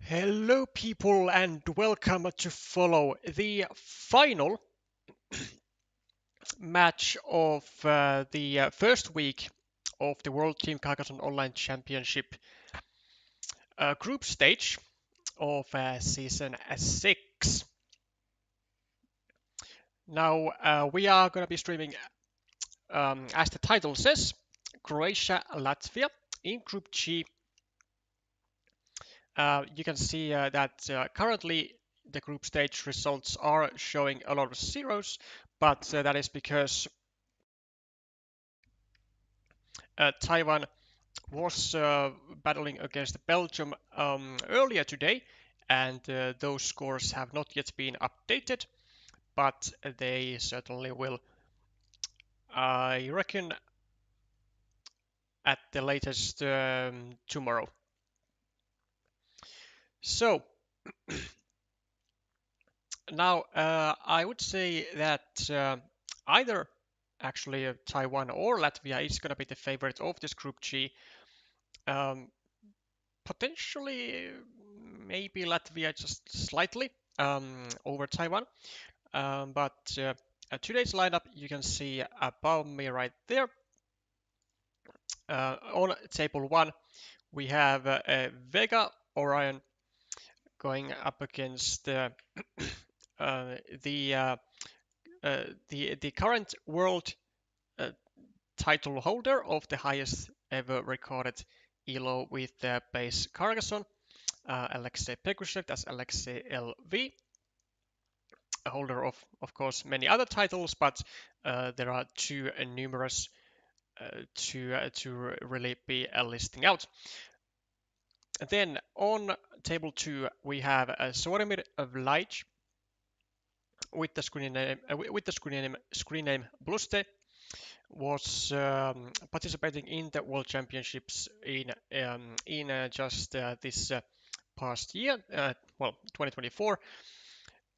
Hello, people, and welcome to follow the final match of the first week of the World Team Carcassonne Online Championship group stage of season 6. Now, we are going to be streaming, as the title says, Croatia, Latvia in Group G. You can see that currently the group stage results are showing a lot of zeros, but that is because Taiwan was battling against Belgium earlier today, and those scores have not yet been updated, but they certainly will, I reckon, at the latest tomorrow. So now I would say that either actually Taiwan or Latvia is going to be the favorite of this Group G. Um, Potentially, maybe Latvia just slightly over Taiwan. But today's lineup you can see above me right there. On table 1, we have vegaorion going up against the current world title holder of the highest ever recorded ELO with base Carcassonne, Alexei Pekushev. That's Alexei LV, a holder of course, many other titles, but there are too numerous to really be listing out. Then on table 2, we have Sorimir Vlaj with the screen name Bluste. Was participating in the World Championships in just this past year, 2024,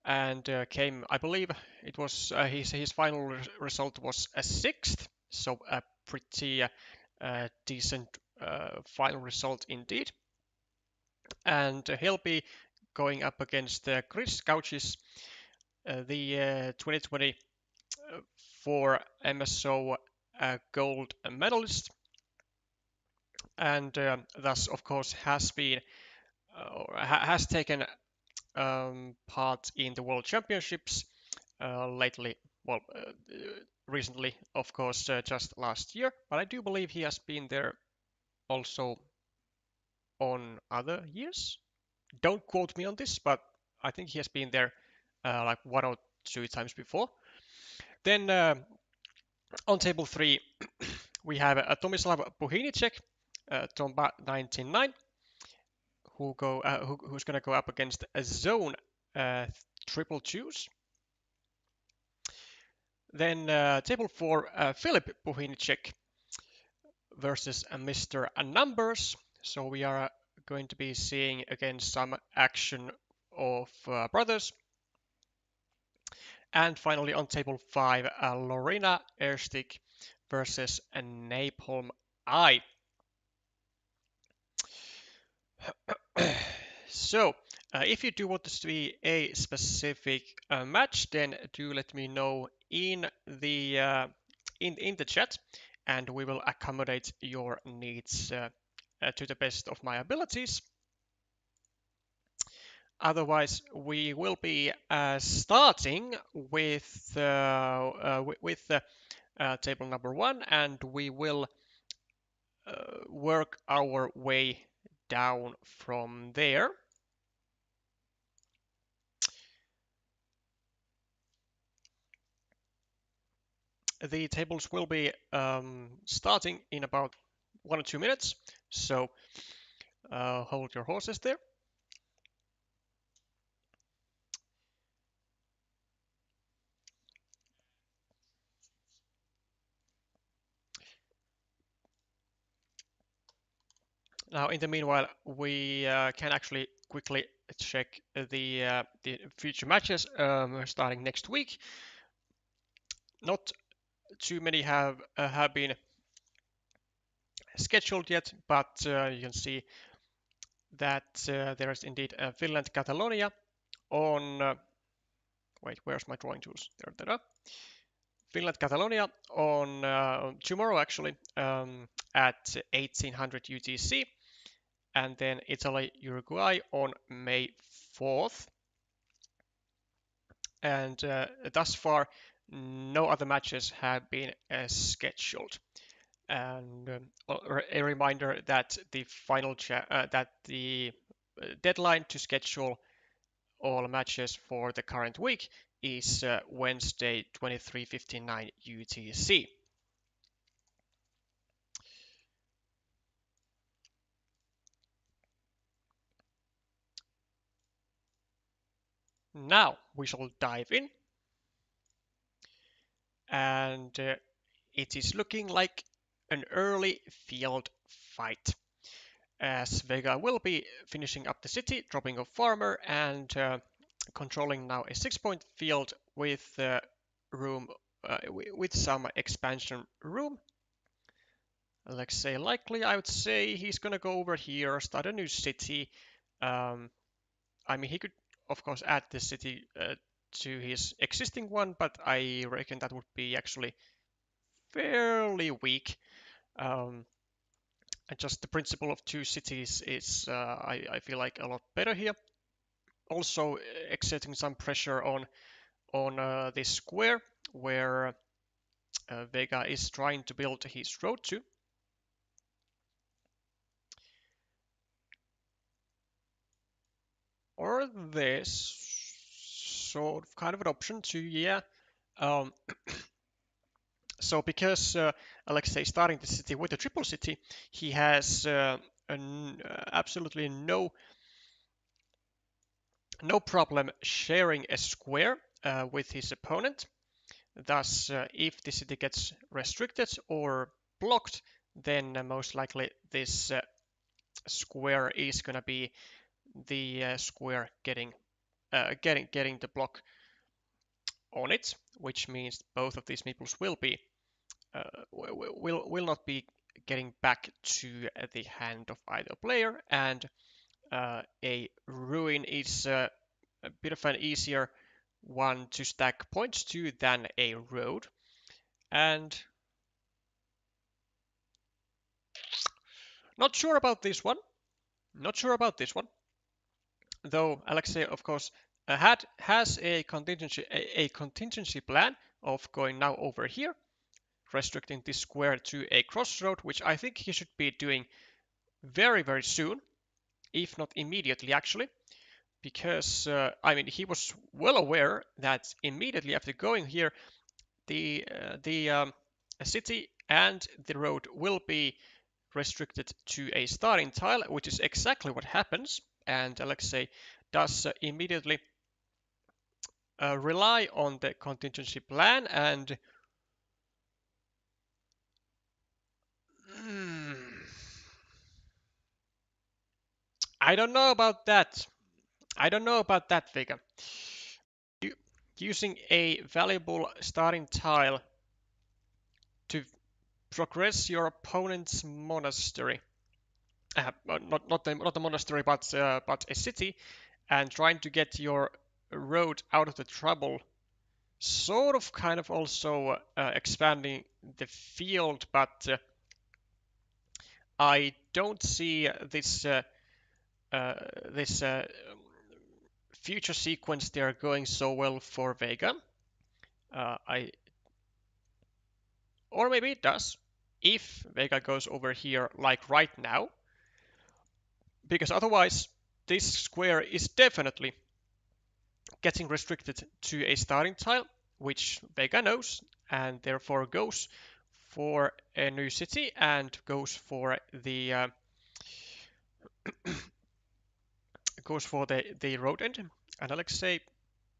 and came, I believe, it was his final result was a 6th, so a pretty decent final result indeed. And he'll be going up against Chris Couches, the 2024 MSO gold medalist, and thus, of course, has been has taken part in the World Championships lately. Well, recently, of course, just last year, but I do believe he has been there also on other years. Don't quote me on this, but I think he has been there like 1 or 2 times before. Then on table 3, we have Tomislav Puhinicek, Tomba 99, who's going to go up against a zone triple twos. Then table 4, Philip Puhinicek versus MrNumbers. So we are going to be seeing again some action of brothers. And finally on table 5, Lorena Erstig versus Napalm Eye. So, if you do want this to be a specific match, then do let me know in the chat, and we will accommodate your needs to the best of my abilities. Otherwise, we will be starting with table number 1, and we will work our way down from there. The tables will be starting in about 1 or 2 minutes, so hold your horses there. Now, in the meanwhile, we can actually quickly check the future matches starting next week. Not too many have been scheduled yet, but you can see that there is indeed a Finland Catalonia on. Wait, where's my drawing tools? There. Finland Catalonia on tomorrow actually at 1800 UTC, and then Italy Uruguay on May 4th. And thus far, no other matches have been scheduled. And a reminder that the deadline to schedule all matches for the current week is Wednesday 23:59 UTC. Now we shall dive in, and it is looking like an early field fight, as Vega will be finishing up the city, dropping off Farmer, and controlling now a 6-point field with room with some expansion room. Let's say likely, I would say he's gonna go over here, start a new city. I mean, he could of course add this city to his existing one, but I reckon that would be actually fairly weak. And just the principle of two cities is, I feel like, a lot better here. Also exerting some pressure on this square where Vega is trying to build his road to. Or this sort of kind of an option too, yeah. Um, so because Alexei is starting the city with a triple city, he has absolutely no problem sharing a square with his opponent. Thus, if the city gets restricted or blocked, then most likely this square is going to be the square getting the block on it, which means both of these meeples will not be getting back to the hand of either player, and a ruin is a bit of an easier one to stack points to than a road. And not sure about this one. Not sure about this one. Though Alexei, of course, has a contingency plan of going now over here, restricting this square to a crossroad, which I think he should be doing very, very soon, if not immediately, actually. Because, I mean, he was well aware that immediately after going here, the city and the road will be restricted to a starting tile, which is exactly what happens. And Alexei does immediately rely on the contingency plan, and I don't know about that. I don't know about that, Vega. Using a valuable starting tile to progress your opponent's monastery. Not the monastery, but a city, and trying to get your road out of the trouble. Sort of, kind of also expanding the field, but I don't see this this future sequence there going so well for Vega. Or maybe it does if Vega goes over here like right now, because otherwise this square is definitely getting restricted to a starting tile, which Vega knows, and therefore goes for a new city and goes for the road end. And Alexei,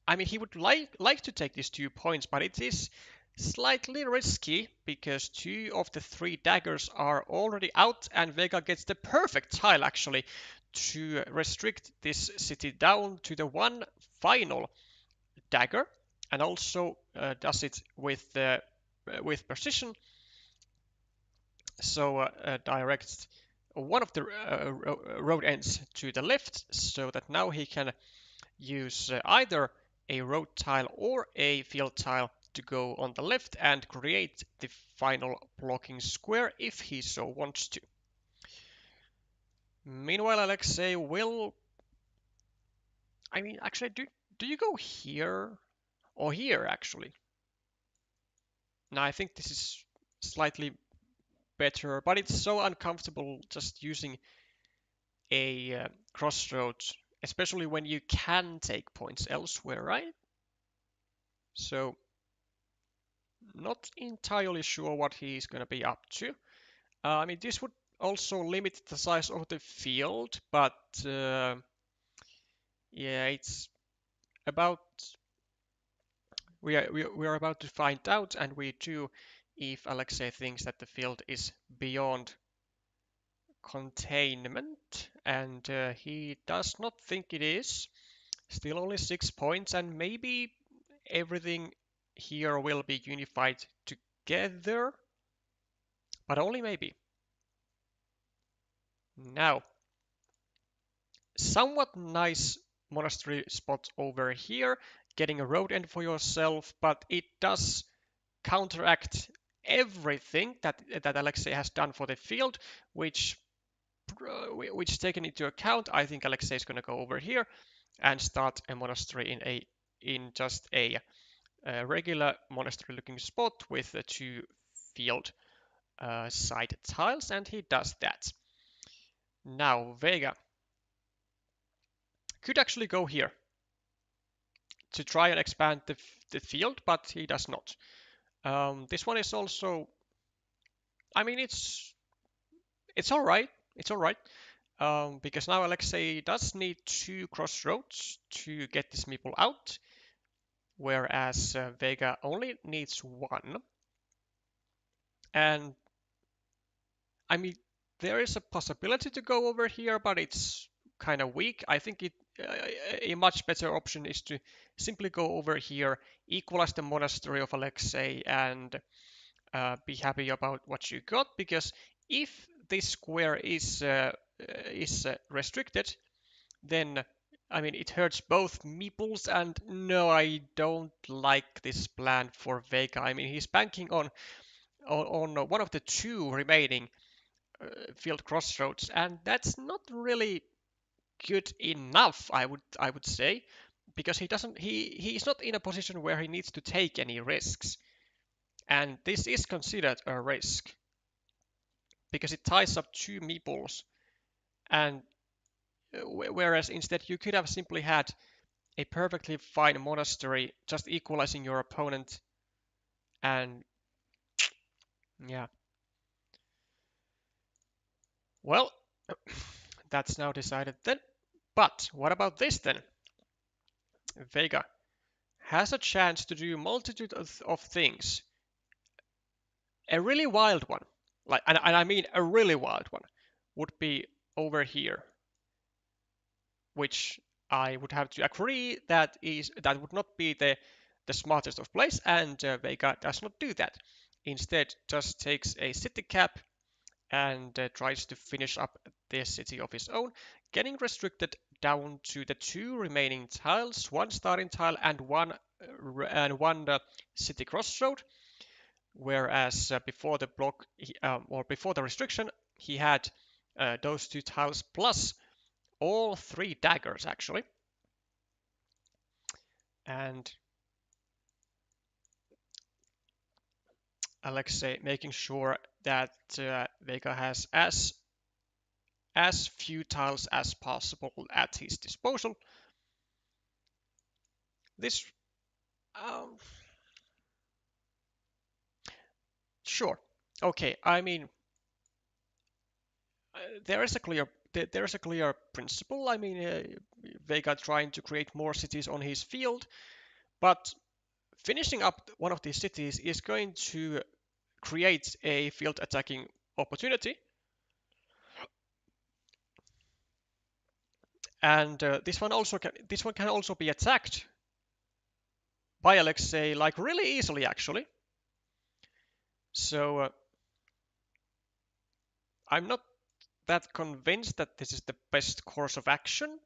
I mean, he would like to take these 2 points, but it is slightly risky because 2 of the 3 daggers are already out, and Vega gets the perfect tile actually to restrict this city down to the one final dagger, and also does it with precision. So directs one of the road ends to the left, so that now he can use either a road tile or a field tile to go on the left and create the final blocking square if he so wants to. Meanwhile, Alexei will... I mean, actually, do you go here or here, actually? No, I think this is slightly better, but it's so uncomfortable just using a crossroad, especially when you can take points elsewhere, right? So, not entirely sure what he's going to be up to. I mean, this would also limit the size of the field, but yeah, it's about we are about to find out, and we do, if Alexei thinks that the field is beyond containment, and he does not think it is. Still only 6 points, and maybe everything here will be unified together, but only maybe. Now, somewhat nice monastery spot over here, getting a road end for yourself, but it does counteract everything that Alexei has done for the field, which taken into account, I think Alexei is going to go over here and start a monastery in just a regular monastery looking spot with the 2 field side tiles, and he does that. Now Vega could actually go here to try and expand the field, but he does not. This one is also, I mean, it's all right. It's all right. Because now Alexei does need 2 crossroads to get this meeple out, whereas Vega only needs 1. And I mean, there is a possibility to go over here, but it's kind of weak. I think a much better option is to simply go over here, equalize the monastery of Alexei, and be happy about what you got, because if this square is restricted, then I mean it hurts both meeples, and no, I don't like this plan for Vega. I mean, he's banking on one of the 2 remaining field crossroads, and that's not really good enough, I would say, because he's not in a position where he needs to take any risks, and this is considered a risk because it ties up 2 meeples, and whereas instead you could have simply had a perfectly fine monastery just equalizing your opponent, and yeah, well, that's now decided then. But what about this then? Vega has a chance to do a multitude of things. A really wild one, and I mean a really wild one, would be over here, which I would have to agree that would not be the smartest of plays, and Vega does not do that. Instead, just takes a city cap and tries to finish up the city of his own, getting restricted down to the 2 remaining tiles, 1 starting tile and one city crossroad. Whereas before the block or before the restriction, he had those 2 tiles plus all 3 daggers actually, and Alexei making sure that Vega has as few tiles as possible at his disposal. This, sure, okay. I mean, there is a clear principle. I mean, Vega trying to create more cities on his field, but finishing up one of these cities is going to create a field attacking opportunity, and this one can also be attacked by Alexei like really easily actually. So I'm not that convinced that this is the best course of action.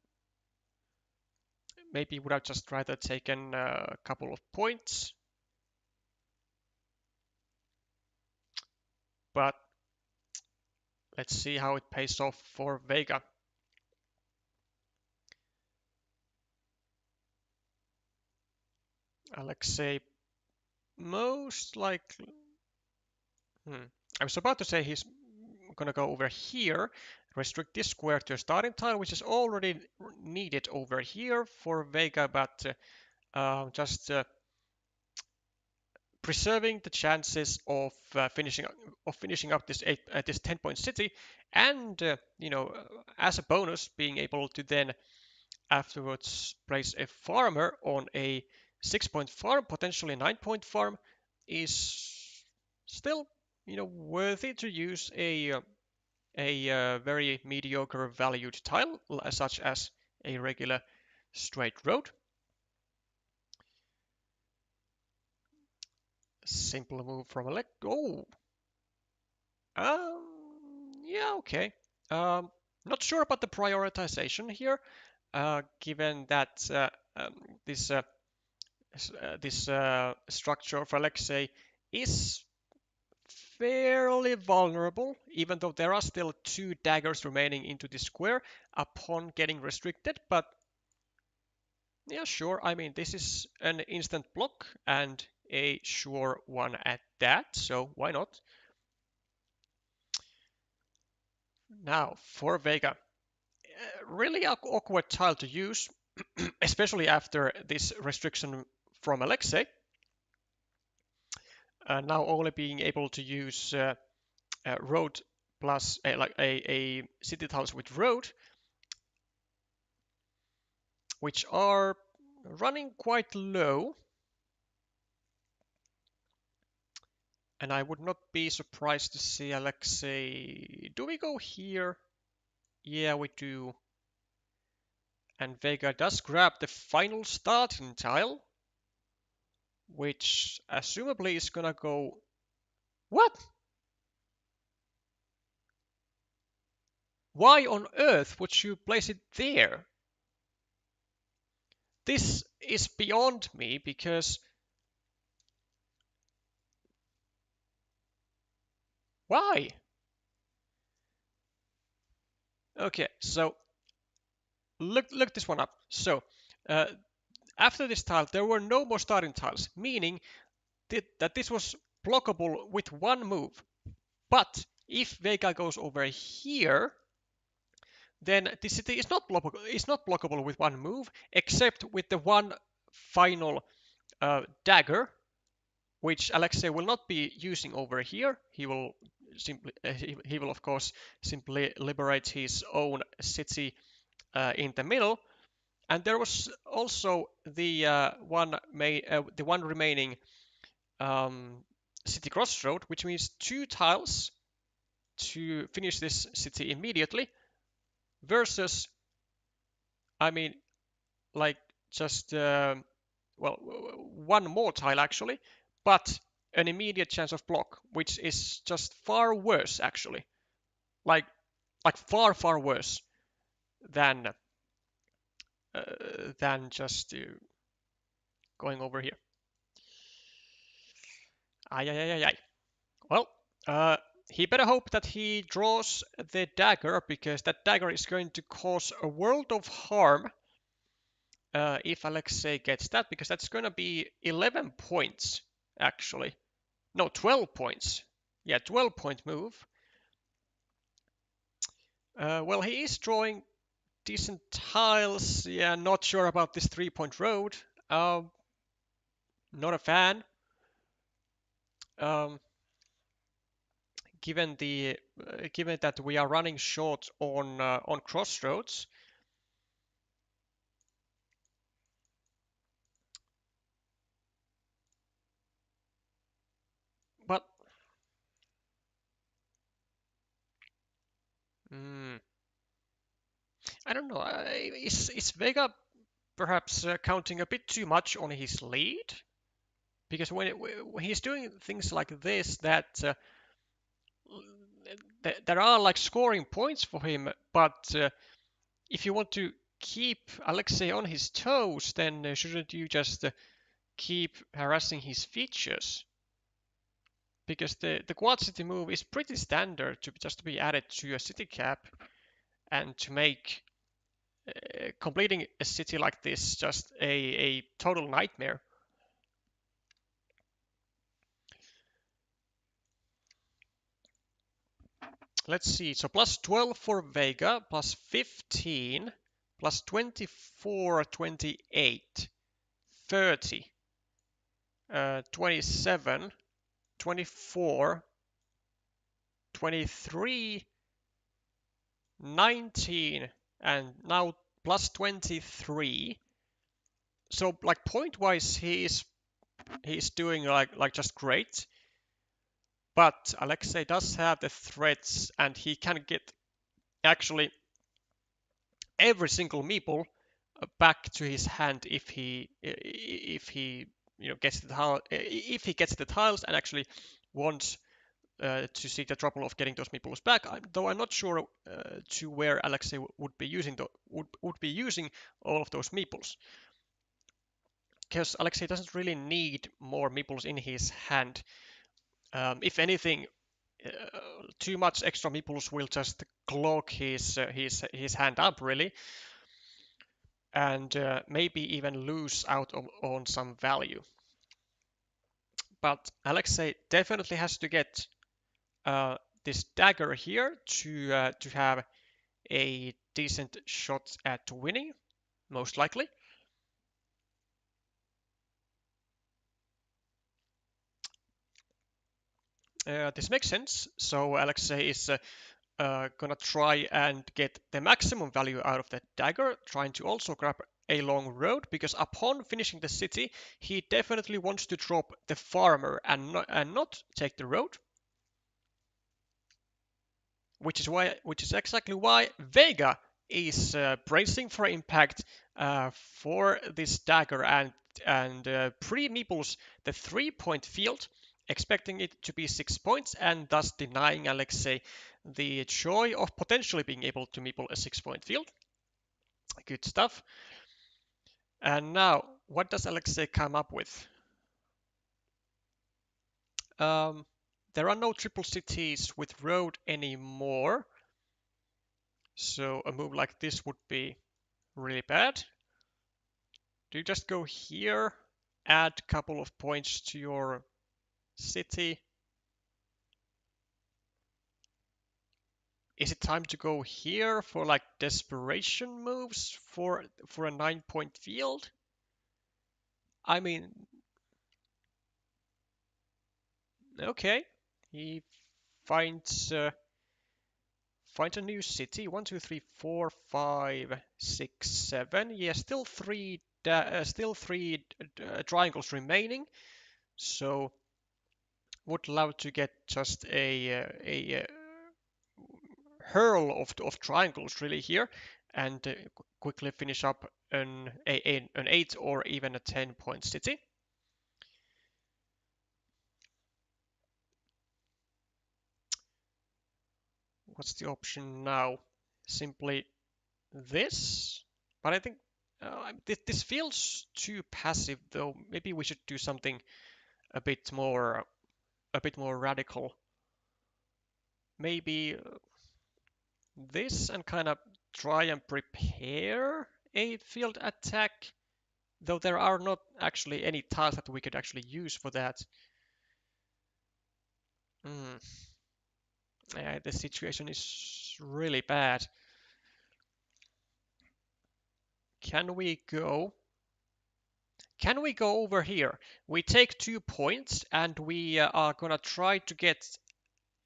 Maybe would have just rather taken a couple of points. But let's see how it pays off for Vega. Alexei most likely... I was about to say he's going to go over here, restrict this square to a starting tile, which is already needed over here for Vega, but just preserving the chances of finishing up this 10-point city, and as a bonus, being able to then afterwards place a farmer on a 6-point farm, potentially 9-point farm, is still worthy to use a very mediocre valued tile such as a regular straight road. Simple move from elect. Oh, yeah, okay. Not sure about the prioritization here, given that this structure of Alexei is fairly vulnerable, even though there are still 2 daggers remaining into the square upon getting restricted. But yeah, sure. I mean, this is an instant block and a sure one at that, so why not? Now for Vega. Really awkward tile to use, especially after this restriction from Alexei. Now only being able to use road plus like a city tiles with road, which are running quite low. And I would not be surprised to see Alexei. Do we go here? Yeah, we do. And Vega does grab the final starting tile, which assumably is gonna go... What? Why on earth would you place it there? This is beyond me, because... Why? Okay, so look this one up. So after this tile, there were no more starting tiles, meaning that this was blockable with one move. But if Vega goes over here, then the city is not blockable with one move, except with the one final dagger, which Alexei will not be using over here. He will simply, he will of course simply liberate his own city in the middle. And there was also the one remaining city crossroad, which means 2 tiles to finish this city immediately, versus, I mean, like just well, one more tile actually, but an immediate chance of block, which is just far worse actually, like far worse than just going over here. Ay, ay, ay, ay. Well, he better hope that he draws the dagger, because that dagger is going to cause a world of harm if Alexei gets that, because that's going to be 11 points, actually. No, 12 points. Yeah, 12-point move. Well, he is drawing decent tiles. Yeah, not sure about this 3-point road. Not a fan. Given that we are running short on crossroads. But I don't know. Is Vega perhaps counting a bit too much on his lead? Because when he's doing things like this, that there are like scoring points for him, but if you want to keep Alexei on his toes, then shouldn't you just keep harassing his features? Because the quad city move is pretty standard to just be added to a city cap, and to make completing a city like this just a total nightmare. Let's see, so plus 12 for Vega, plus 15, plus 24, 28, 30, 27, 24, 23, 19, and now plus 23. So like point wise he's doing like just great. But Alexei does have the threats, and he can get actually every single meeple back to his hand if he gets the tiles and actually wants to seek the trouble of getting those meeples back. Though I'm not sure to where Alexei would be using all of those meeples, because Alexei doesn't really need more meeples in his hand. If anything, too much extra meeples will just clog his hand up really, and maybe even lose out on some value. But Alexei definitely has to get this dagger here to have a decent shot at winning, most likely. This makes sense. So Alexei is gonna try and get the maximum value out of that dagger, trying to also grab a long road, because upon finishing the city, he definitely wants to drop the farmer and not take the road. Which is exactly why Vega is bracing for impact for this dagger and pre-meeples the 3-point field, expecting it to be 6 points, and thus denying Alexei the joy of potentially being able to meeple a 6-point field. Good stuff. And now, what does Alexei come up with? There are no triple cities with road anymore, so a move like this would be really bad. Do you just go here, add a couple of points to your city? Is it time to go here for like desperation moves for a 9-point field? I mean, okay. He finds a new city. 1, 2, 3, 4, 5, 6, 7. Yeah, still three triangles remaining. So would love to get just a hurl of triangles really here, and quickly finish up an 8 or even a 10-point city. What's the option now? Simply this, but I think this feels too passive though. Maybe we should do something a bit more radical. Maybe this, and kind of try and prepare a field attack, though there are not actually any tiles that we could actually use for that. Yeah, the situation is really bad. Can we go over here? We take 2 points and we are gonna try to get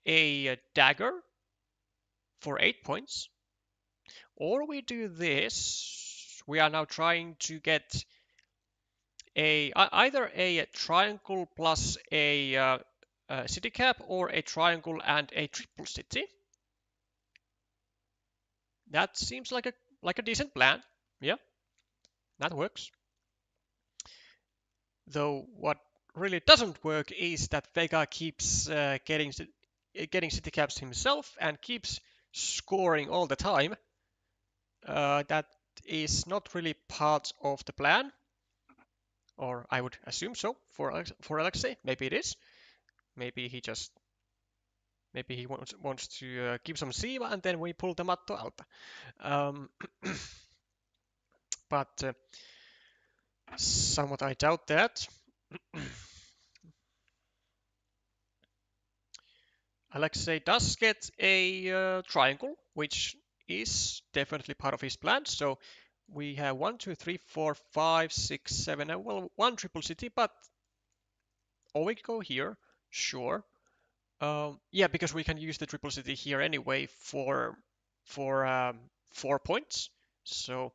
a dagger for 8 points. Or we do this. We are now trying to get either a triangle plus a city cap, or a triangle and a triple city. That seems like a decent plan. Yeah, that works. Though what really doesn't work is that Vega keeps getting getting city caps himself and keeps scoring all the time. That is not really part of the plan, or I would assume so for Alexei. Maybe it is. Maybe he just wants to give some Siva and then we pull the matto alta. But somewhat I doubt that. Alexei does get a triangle, which is definitely part of his plan. So we have 1, 2, 3, 4, 5, 6, 7, and well, one triple city, but we go here, sure. Yeah, because we can use the triple city here anyway for 4 points. So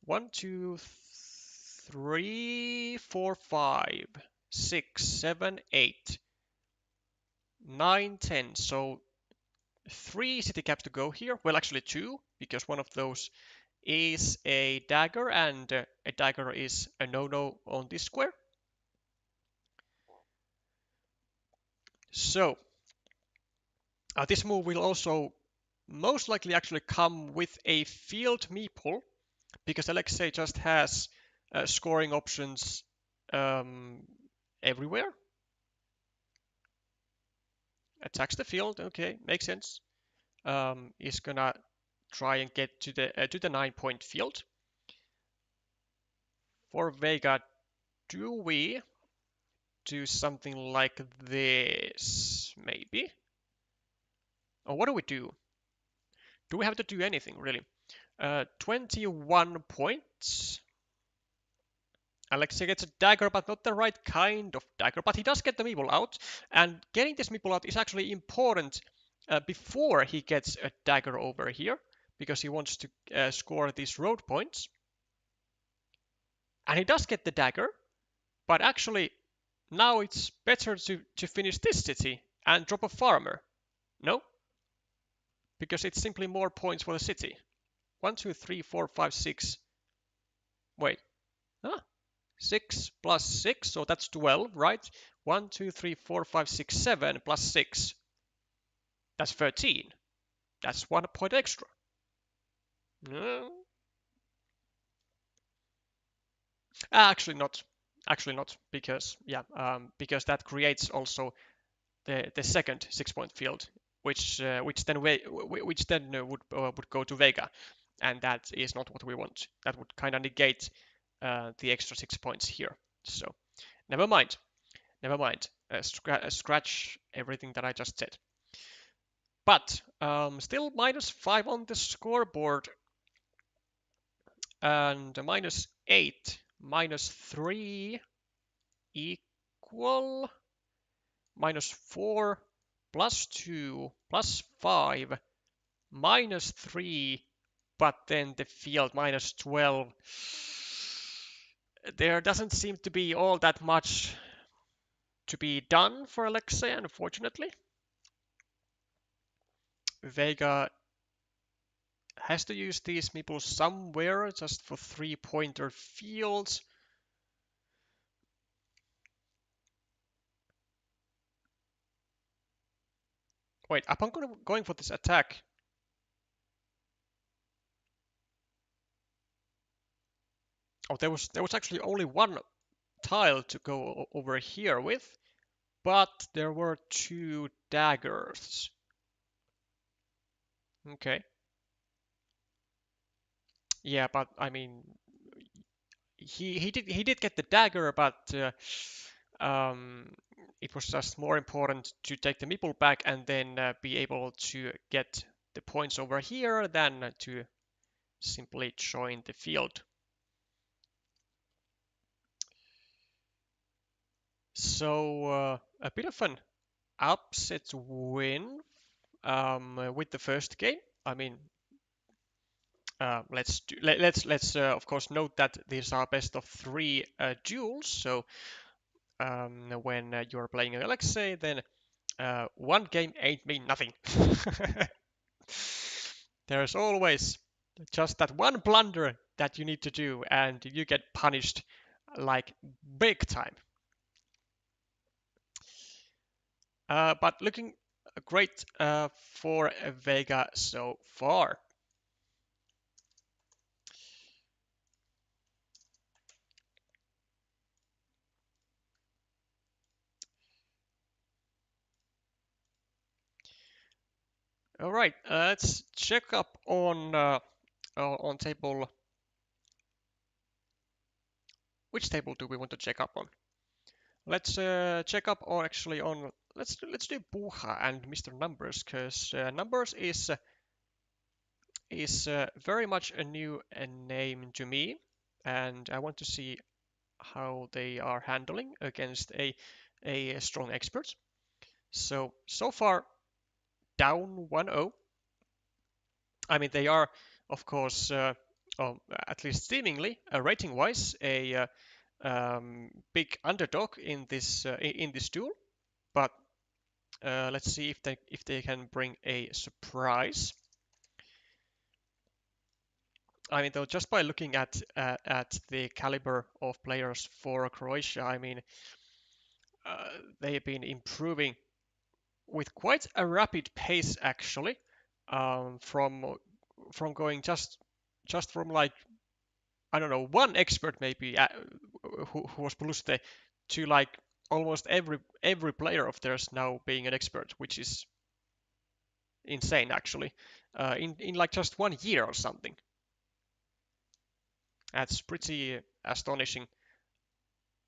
1, 2, 3, 4, 5, 6, 7, 8, 9, 10. So 3 city caps to go here. Well, actually 2, because one of those is a dagger, and a dagger is a no-no on this square. So this move will also most likely actually come with a field meeple, because Alexei just has scoring options everywhere. Attacks the field, okay, makes sense. Is gonna try and get to the 9-point field. For Vega, do we do something like this, maybe? Or what do we do? Do we have to do anything, really? 21 points. Alexei gets a dagger, but not the right kind of dagger. But he does get the meeple out, and getting this meeple out is actually important before he gets a dagger over here, because he wants to score these road points. And he does get the dagger, but actually now it's better to finish this city and drop a farmer. No? Because it's simply more points for the city. 1, 2, 3, 4, 5, 6. Wait. Huh? 6 plus 6, so that's 12, right? 1, 2, 3, 4, 5, 6, 7 plus 6. That's 13. That's 1 point extra. No. Actually not. Actually not, because because that creates also the second 6-point field, which then would go to Vega, and that is not what we want. That would kind of negate the extra 6 points here. So never mind. Scratch everything that I just said. But still -5 on the scoreboard, and -8 -3 equal -4 +2 +5 -3, but then the field -12. There doesn't seem to be all that much to be done for Alexei, unfortunately. Vega has to use these meeples somewhere just for 3-pointer fields. Wait, upon going for this attack, there was actually only one tile to go over here with, but there were 2 daggers. Okay. Yeah, but I mean, he did get the dagger, but it was just more important to take the meeple back and then be able to get the points over here than to simply join the field. So a bit of an upset win with the first game. I mean, let's of course note that these are best of 3 duels. So when you're playing Alexei, then one game ain't mean nothing. There's always just that one blunder that you need to do, and you get punished like big time. But looking great for Vega so far. All right, let's check up on table. Which table do we want to check up on? Let's check up on actually on let's do Buha and MrNumbers because Numbers is very much a new name to me, and I want to see how they are handling against a strong expert. So far down 1-0. I mean they are of course at least seemingly rating wise a big underdog in this duel, but let's see if they can bring a surprise. I mean, though, just by looking at the caliber of players for Croatia, I mean, they've been improving with quite a rapid pace, actually, from going just from like I don't know one expert maybe who was Bluste to like almost every player of theirs now being an expert, which is insane actually. In like just 1 year or something. That's pretty astonishing.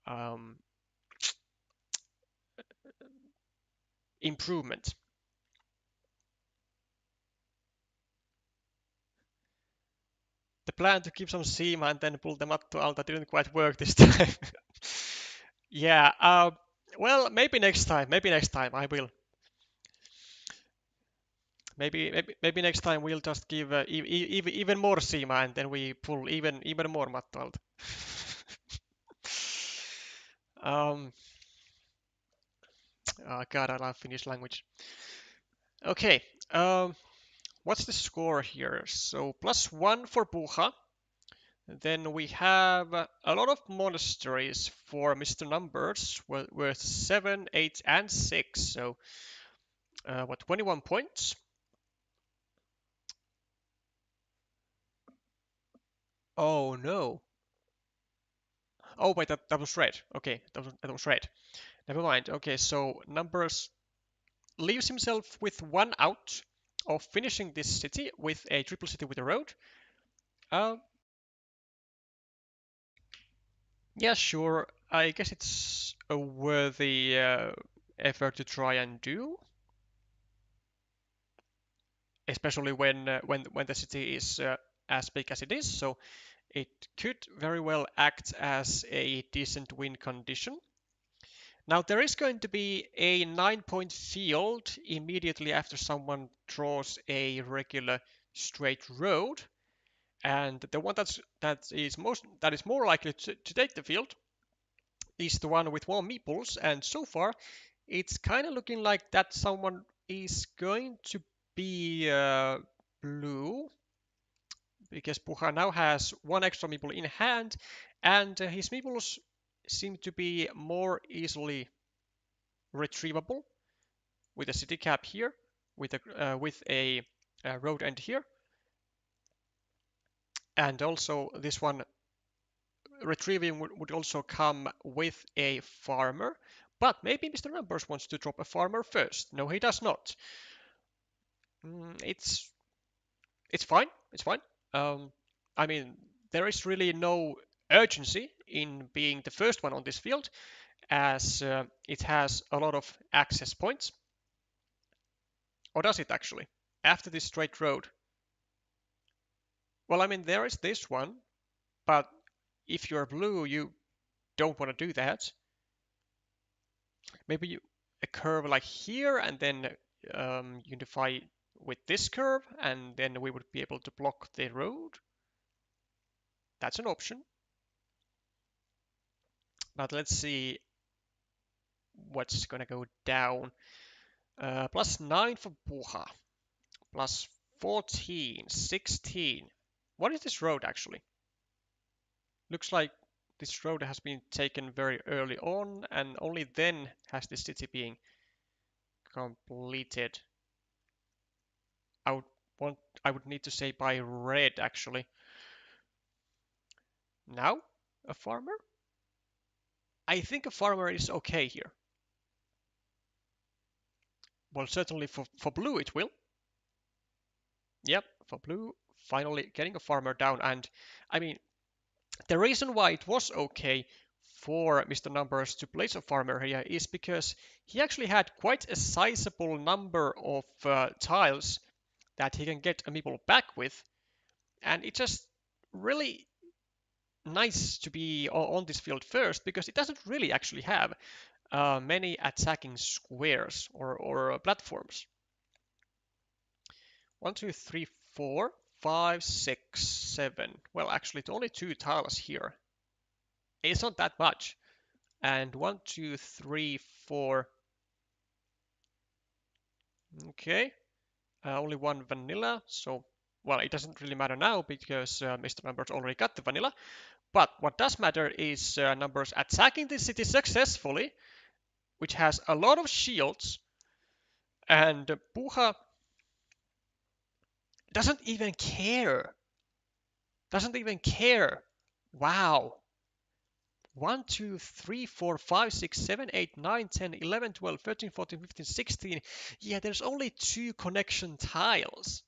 Um, Improvement. The plan to keep some Seema and then pull them up to Alta didn't quite work this time. Yeah, well, maybe next time. Maybe next time I will. Maybe next time we'll just give even more Seema and then we pull even more Matto Alta. um, oh God, I love Finnish language. Okay, what's the score here? So +1 for Buha. Then we have a lot of monasteries for MrNumbers worth 7, 8, and 6. So, what, 21 points? Oh no. Oh, wait, that was red. Okay, that was red. Never mind. Okay, so Numbers leaves himself with one out of finishing this city with a triple city with a road. Uh, yeah, sure. I guess it's a worthy effort to try and do. Especially when the city is as big as it is. So it could very well act as a decent win condition. Now there is going to be a 9-point field immediately after someone draws a regular straight road, and the one that is more likely to take the field is the one with more meeples, and so far it's kind of looking like that someone is going to be blue because Puha now has one extra meeple in hand, and his meeples seem to be more easily retrievable with a city cap here, with a road end here, and also this one retrieving would also come with a farmer. But maybe MrNumbers wants to drop a farmer first. No, he does not. It's fine. It's fine. Um, I mean, there is really no urgency in being the first one on this field, as it has a lot of access points. Or does it actually? After this straight road? Well, I mean, there is this one, but if you're blue, you don't want to do that. Maybe a curve like here, and then unify with this curve, and then we would be able to block the road. That's an option. But let's see what's gonna go down. +9 for Buha. +14, 16. What is this road actually? Looks like this road has been taken very early on, and only then has the city being completed. I would I would need to say by red actually. Now, a farmer? I think a farmer is okay here. Well, certainly for blue it will. Yep, for blue, finally getting a farmer down. And I mean, the reason why it was okay for MrNumbers to place a farmer here is because he actually had quite a sizable number of tiles that he can get a meeple back with. And it's just really nice to be on this field first because it doesn't really actually have many attacking squares or platforms. 1, 2, 3, 4, 5, 6, 7. Well, actually, it's only 2 tiles here. It's not that much. And 1, 2, 3, 4. Okay. Only 1 vanilla. So, well, it doesn't really matter now because MrNumbers already got the vanilla. But what does matter is Numbers attacking the city successfully, which has a lot of shields. And Puha doesn't even care. Doesn't even care. Wow. 1, 2, 3, 4, 5, 6, 7, 8, 9, 10, 11, 12, 13, 14, 15, 16. Yeah, there's only 2 connection tiles.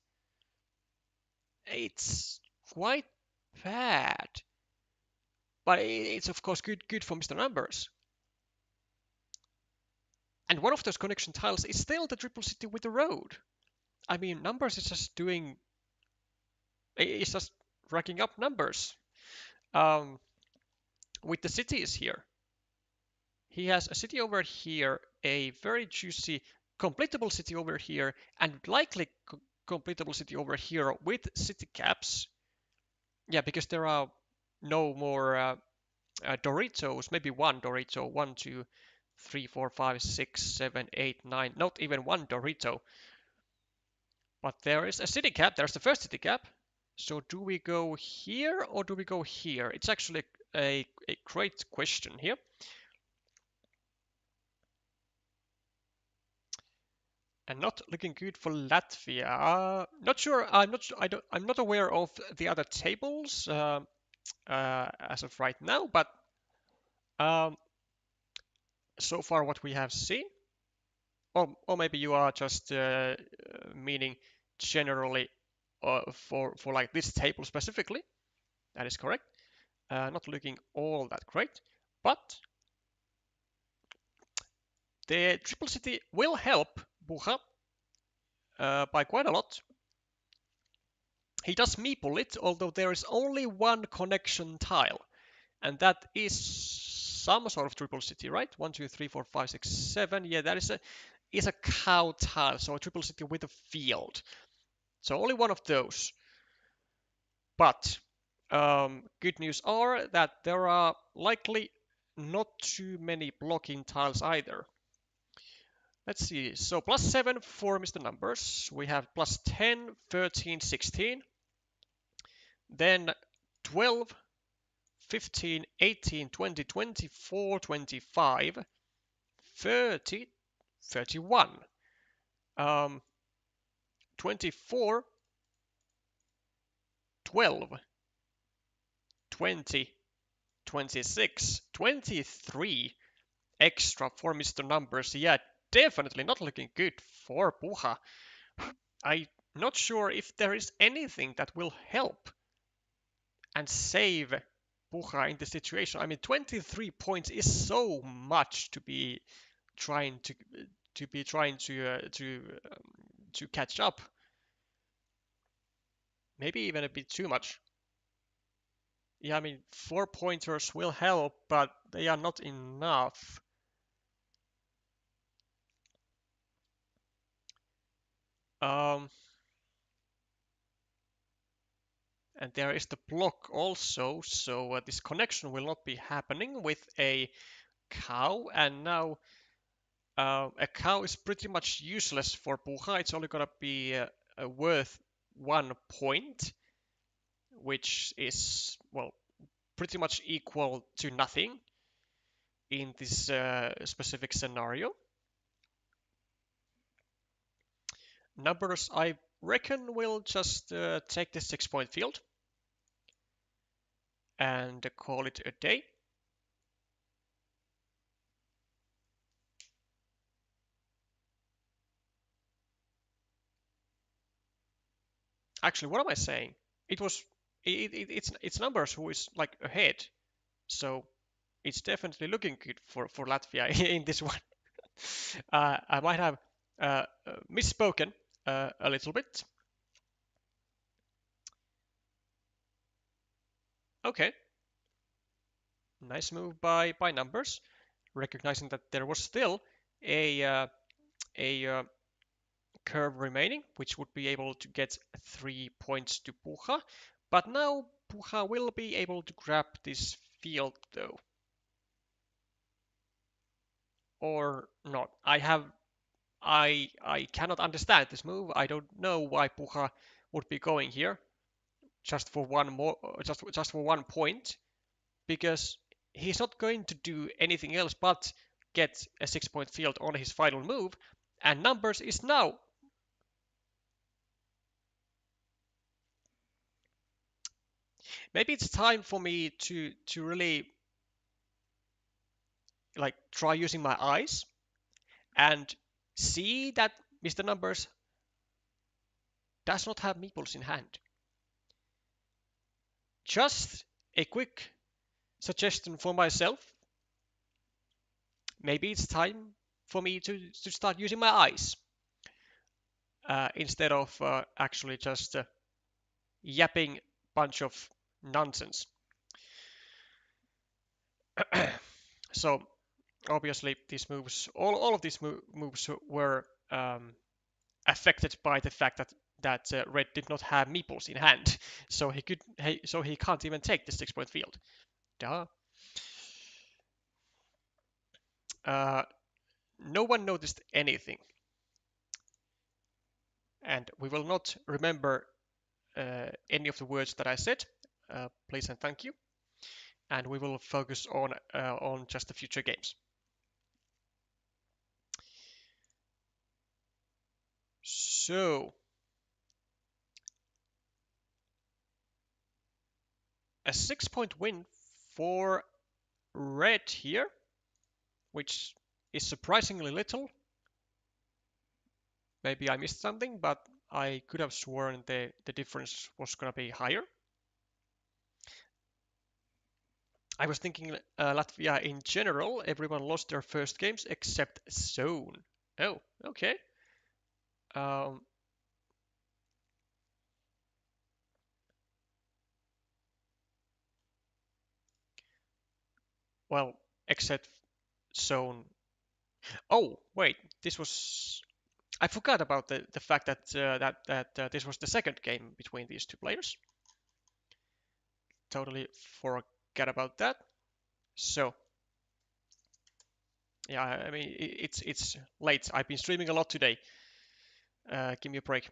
It's quite bad. But it's of course good for MrNumbers. And one of those connection tiles is still the triple city with the road. I mean, Numbers is just doing... It's just racking up numbers. With the cities here. He has a city over here, a very juicy completable city over here, and likely completable city over here with city caps. Yeah, because there are no more Doritos, maybe one Dorito, 1, 2, 3, 4, 5, 6, 7, 8, 9, not even one Dorito. But there is a city cap, there's the first city cap. So do we go here or do we go here? It's actually a great question here. And not looking good for Latvia. Not sure. I'm not. I'm not aware of the other tables as of right now. But um, so far, what we have seen, or maybe you are just meaning generally for like this table specifically. That is correct. Not looking all that great, but the triple city will help Bucha by quite a lot. He does meeple it, although there is only one connection tile, and that is some sort of triple city, right? 1, 2, 3, 4, 5, 6, 7. Yeah, that is a cow tile, so a triple city with a field. So only one of those. But good news are that there are likely not too many blocking tiles either. Let's see. So +7 for MrNumbers. We have +10, 13, 16. Then 12, 15, 18, 20, 24, 25, 30, 31, 24, 12, 20, 26, 23 extra for MrNumbers. Yeah, definitely not looking good for Puha. I'm not sure if there is anything that will help and save Puha in the situation. I mean, 23 points is so much to be trying to catch up. Maybe even a bit too much. Yeah, I mean, 4 pointers will help, but they are not enough. And there is the block also, so this connection will not be happening with a cow. And now a cow is pretty much useless for Puha. It's only gonna be worth 1 point, which is, well, pretty much equal to nothing in this specific scenario. Numbers, I reckon, will just take the 6-point field and call it a day. Actually, what am I saying? It was it's Numbers who is like ahead, so it's definitely looking good for Latvia in this one. I might have misspoken a little bit. Okay, nice move by Numbers, recognizing that there was still a a curve remaining, which would be able to get 3 points to Puha. But now Puha will be able to grab this field though. Or not. I cannot understand this move. I don't know why Puha would be going here just for one more just for 1 point, because he's not going to do anything else but get a 6-point field on his final move, and Numbers is now. Maybe it's time for me to really like try using my eyes and see that Mr. Numbers does not have meeples in hand. Just a quick suggestion for myself. Maybe it's time for me to start using my eyes instead of actually just yapping bunch of nonsense. So obviously these moves, all of these moves were affected by the fact that Red did not have meeples in hand, so he can't even take the 6-point field. Duh. Uh, no one noticed anything, and we will not remember any of the words that I said. Please and thank you. And we will focus on just the future games. So a 6-point win for Red here, which is surprisingly little. Maybe I missed something, but I could have sworn the difference was going to be higher. I was thinking Latvia in general, everyone lost their first games except Zone. Oh, okay. Um, well, except Zone. Oh, wait, this was. I forgot about the fact that this was the second game between these two players. Totally forgot about that. So yeah, I mean it's late. I've been streaming a lot today. Give me a break.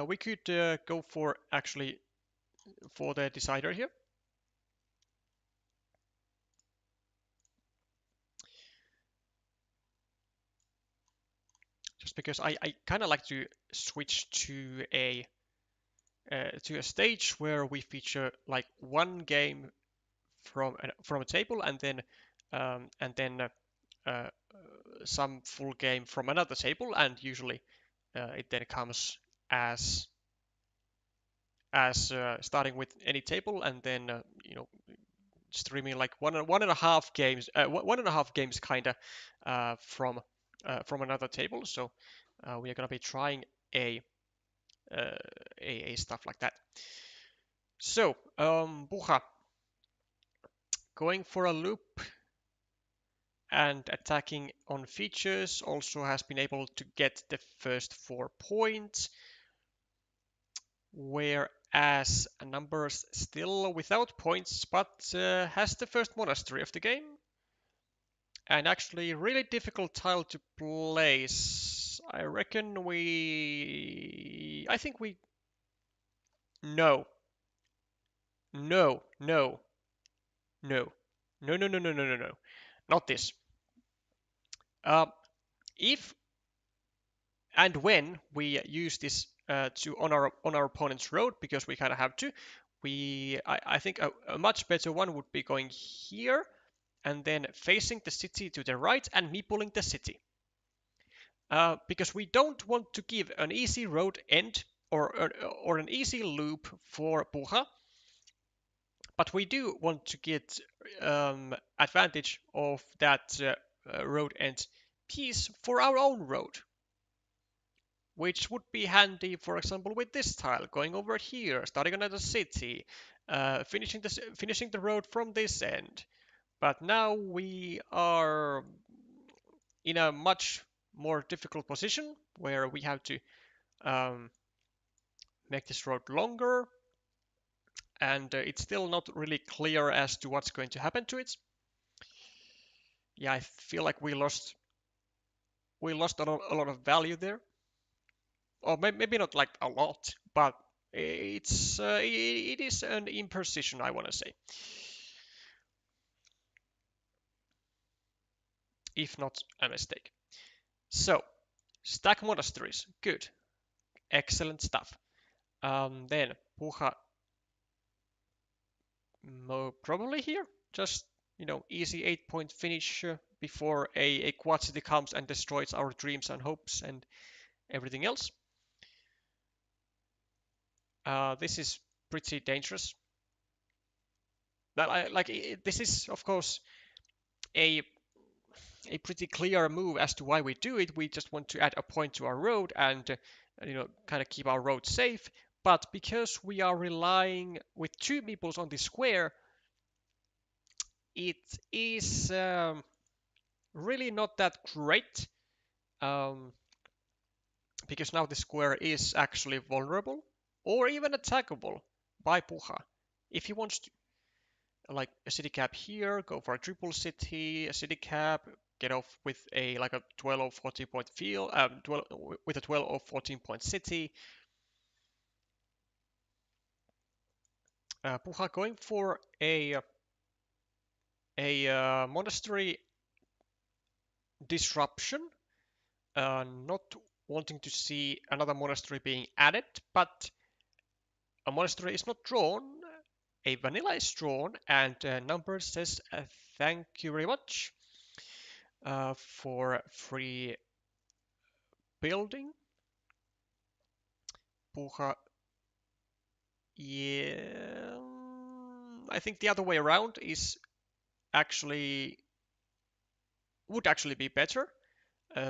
We could go for actually for the decider here. Just because I kind of like to switch to a stage where we feature like one game from a table and then some full game from another table, and usually it then comes as starting with any table and then streaming like one and a half games, kind of from another table. So we are going to be trying a, uh, a stuff like that. So Bucha going for a loop and attacking on features, also has been able to get the first 4 points, whereas Numbers still without points, but has the first monastery of the game. And actually really difficult tile to place. I think we no. No, no, no, no, no, no, no, no, no, no. Not this. Uh, if and when we use this to on our opponent's road, because we kind of have to, I think a much better one would be going here and then facing the city to the right and me pulling the city. Because we don't want to give an easy road end or an easy loop for Puja, but we do want to get advantage of that road end piece for our own road, which would be handy, for example, with this tile, going over here, starting another city, finishing the road from this end. But now we are in a much more difficult position where we have to um, make this road longer, and it's still not really clear as to what's going to happen to it. Yeah, I feel like we lost a lot of value there, or maybe not like a lot, but it is an imprecision, I want to say, if not a mistake. So stack monasteries, good, excellent stuff. Then Puja, probably here, just easy 8-point finish before a quad city comes and destroys our dreams and hopes and everything else. This is pretty dangerous. But this is of course a a pretty clear move as to why we do it. We just want to add a point to our road and kind of keep our road safe. But because we are relying with two meeples on the square, it is really not that great, um, because now the square is actually vulnerable or even attackable by Puja. If he wants to, like a city cap here, go for a triple city, a city cap, get off with a 12 or 14 point field, 12, with a 12 or 14 point city. Puja going for a monastery disruption, not wanting to see another monastery being added, but a monastery is not drawn. A vanilla is drawn, and Numbers says thank you very much for free building. Puja, yeah, I think the other way around is actually would actually be better.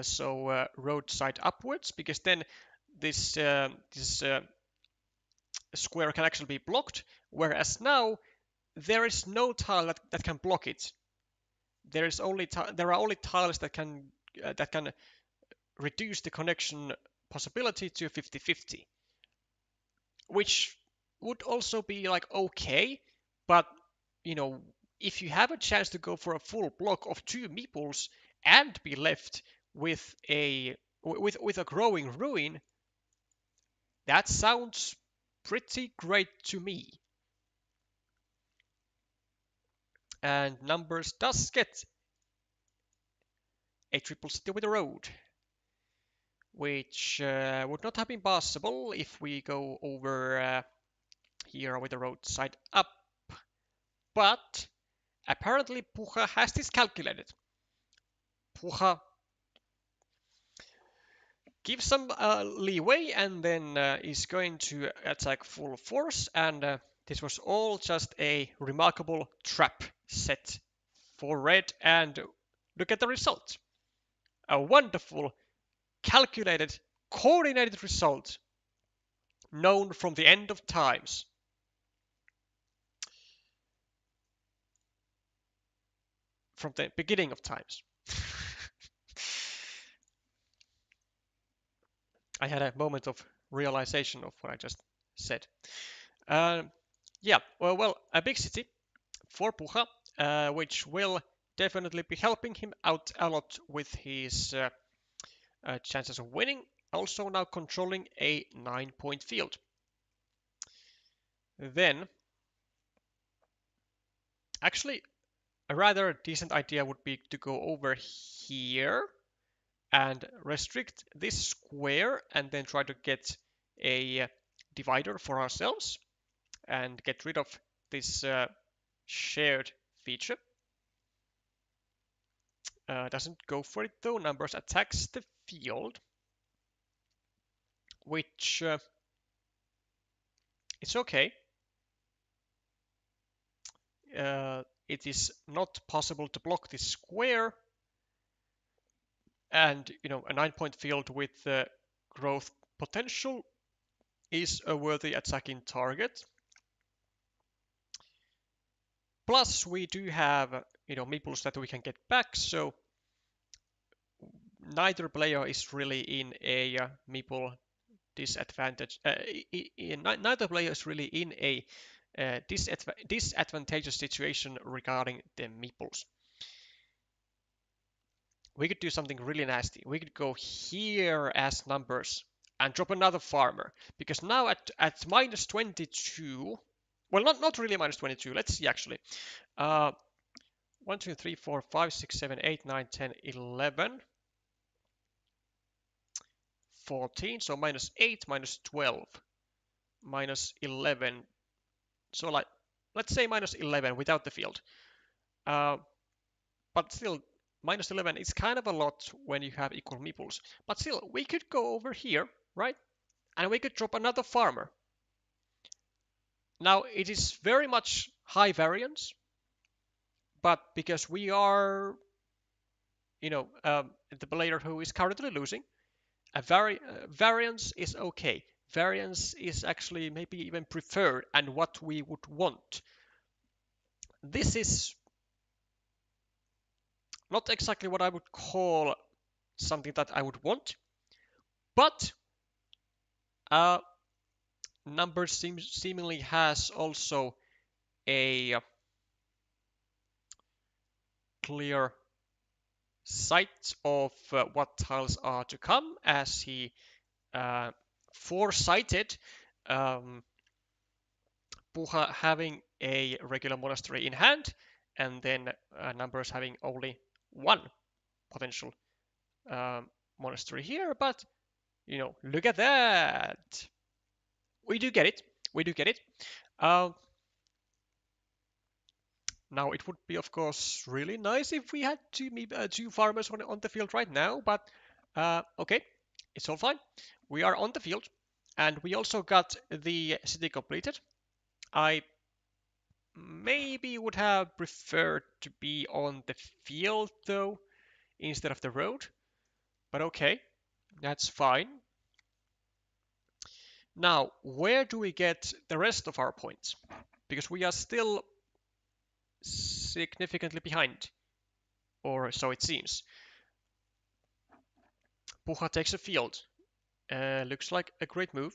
So roadside upwards, because then this square can actually be blocked, whereas now there is no tile that can block it. There are only tiles that can reduce the connection possibility to 50-50, which would also be like okay, but you know if you have a chance to go for a full block of two meeples and be left with a growing ruin, that sounds pretty great to me. And Numbers does get a triple city with a road, which would not have been possible if we go over here with the road side up. But apparently Puja has this calculated. Puja gives some leeway and then is going to attack full force, and this was all just a remarkable trap set for red, and look at the result. A wonderful, calculated, coordinated result known from the end of times. From the beginning of times. I had a moment of realization of what I just said. Yeah, well, a big city for Puja, which will definitely be helping him out a lot with his chances of winning. Also now controlling a 9-point field. Then Actually, a rather decent idea would be to go over here and restrict this square and then try to get a divider for ourselves and get rid of this shared feature. Doesn't go for it though. Numbers attacks the field, which it's okay. It is not possible to block this square, and a 9-point field with growth potential is a worthy attacking target. Plus, we do have meeples that we can get back, so neither player is really in a meeple disadvantage. Neither player is really in a disadvantageous situation regarding the meeples. We could do something really nasty. We could go here as numbers and drop another farmer, because now at minus 22, well, not really minus 22. Let's see actually. 1, 2, 3, 4, 5, 6, 7, 8, 9, 10, 11, 14. So minus 8, minus 12, minus 11. So like, let's say minus 11 without the field. But still, minus 11 is kind of a lot when you have equal meeples. But still, we could go over here, right? And we could drop another farmer. Now, it is very much high variance, but because we are, the player who is currently losing, variance is okay. Variance is actually maybe even preferred and what we would want. This is not exactly what I would call something that I would want, but Numbers seemingly has also a clear sight of what tiles are to come, as he foresighted Puha having a regular monastery in hand, and then Numbers having only one potential monastery here. But look at that. We do get it. We do get it. Now, it would be, of course, really nice if we had two farmers on the field right now, but okay, it's all fine. We are on the field, and we also got the city completed. I maybe would have preferred to be on the field, though, instead of the road, but okay, that's fine. Now, where do we get the rest of our points? Because we are still significantly behind, or so it seems. Puha takes a field. Looks like a great move.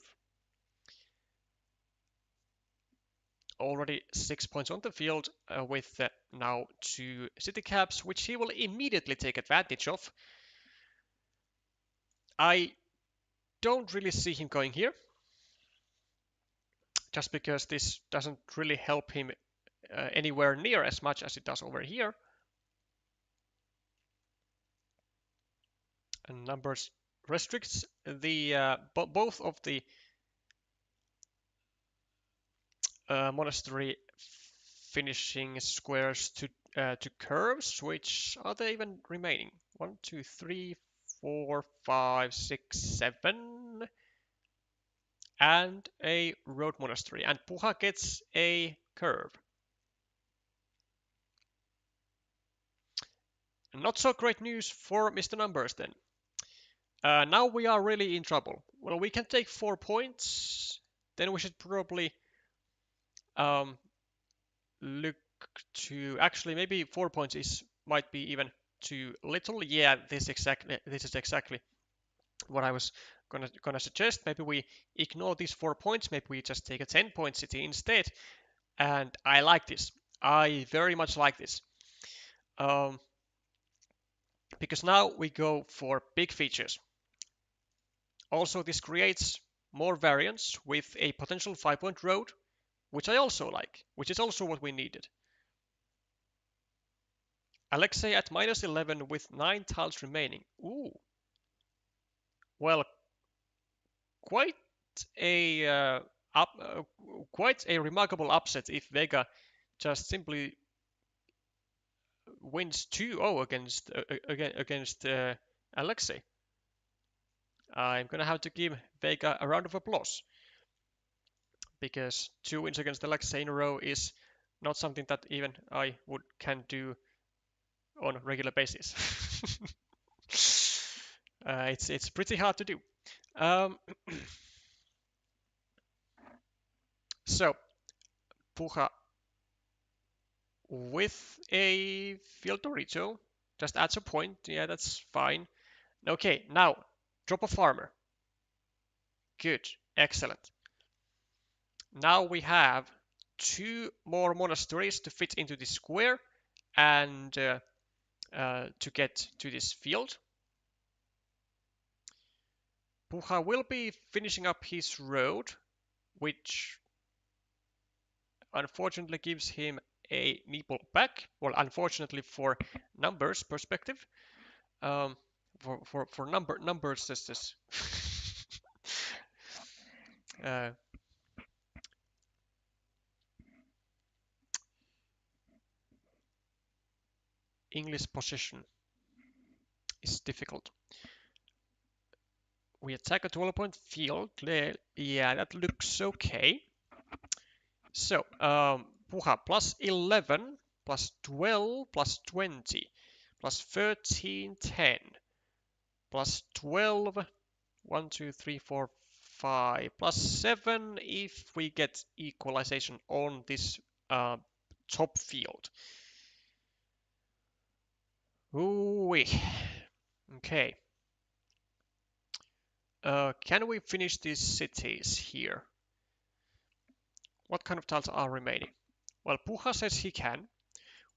Already 6 points on the field with now 2 city caps, which he will immediately take advantage of. I don't really see him going here, just because this doesn't really help him anywhere near as much as it does over here. And Numbers restricts the both of the monastery finishing squares to curves. Which are they even remaining? 1, 2, 3, 4, 5, 6, 7, and a road monastery. And Puha gets a curve. Not so great news for Mr. Numbers then. Now we are really in trouble. Well, we can take 4 points. Then we should probably look to actually maybe 4 points might be even too little. Yeah, this is exactly what I was gonna suggest. Maybe we ignore these 4 points. Maybe we just take a 10-point city instead. And I like this. I very much like this. Because now we go for big features. Also, this creates more variance with a potential 5-point road, which I also like, which is also what we needed. Alexei at -11 with 9 tiles remaining. Ooh. Well, quite a quite a remarkable upset if Vega just simply wins 2-0 against Alexei. I'm gonna have to give Vega a round of applause because 2 wins against Alexei in a row is not something that even I can do on a regular basis. It's pretty hard to do. So Puha with a field Dorito just adds a point. Yeah, that's fine. Okay, now drop a farmer. Good, excellent. Now we have 2 more monasteries to fit into this square and to get to this field. Puha will be finishing up his road, which unfortunately gives him a meeple back. Well, unfortunately for numbers perspective, for numbers, this uh, English position is difficult. We attack a 12-point field. Yeah, that looks okay. So, Puha plus 11, plus 12, plus 20, plus 13, 10, plus 12, 1, 2, 3, 4, 5, plus 7 if we get equalization on this top field. Ooh-wee. Okay. Can we finish these cities here? What kind of tiles are remaining? Well, Puha says he can.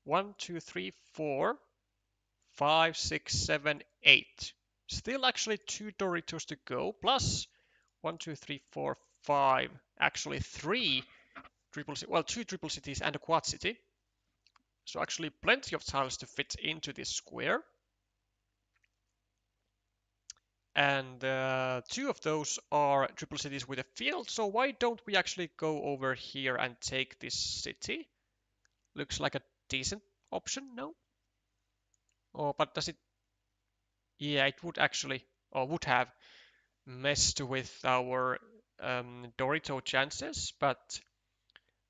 1, 2, 3, 4, 5, 6, 7, 8. Still actually 2 Doritos to go, plus 1, 2, 3, 4, 5. Actually 3 triple cities, well, 2 triple cities and a quad city. So actually plenty of tiles to fit into this square. And 2 of those are triple cities with a field, so why don't we actually go over here and take this city? Looks like a decent option, no? Oh, but does it... Yeah, it would actually, or would have messed with our Dorito chances, but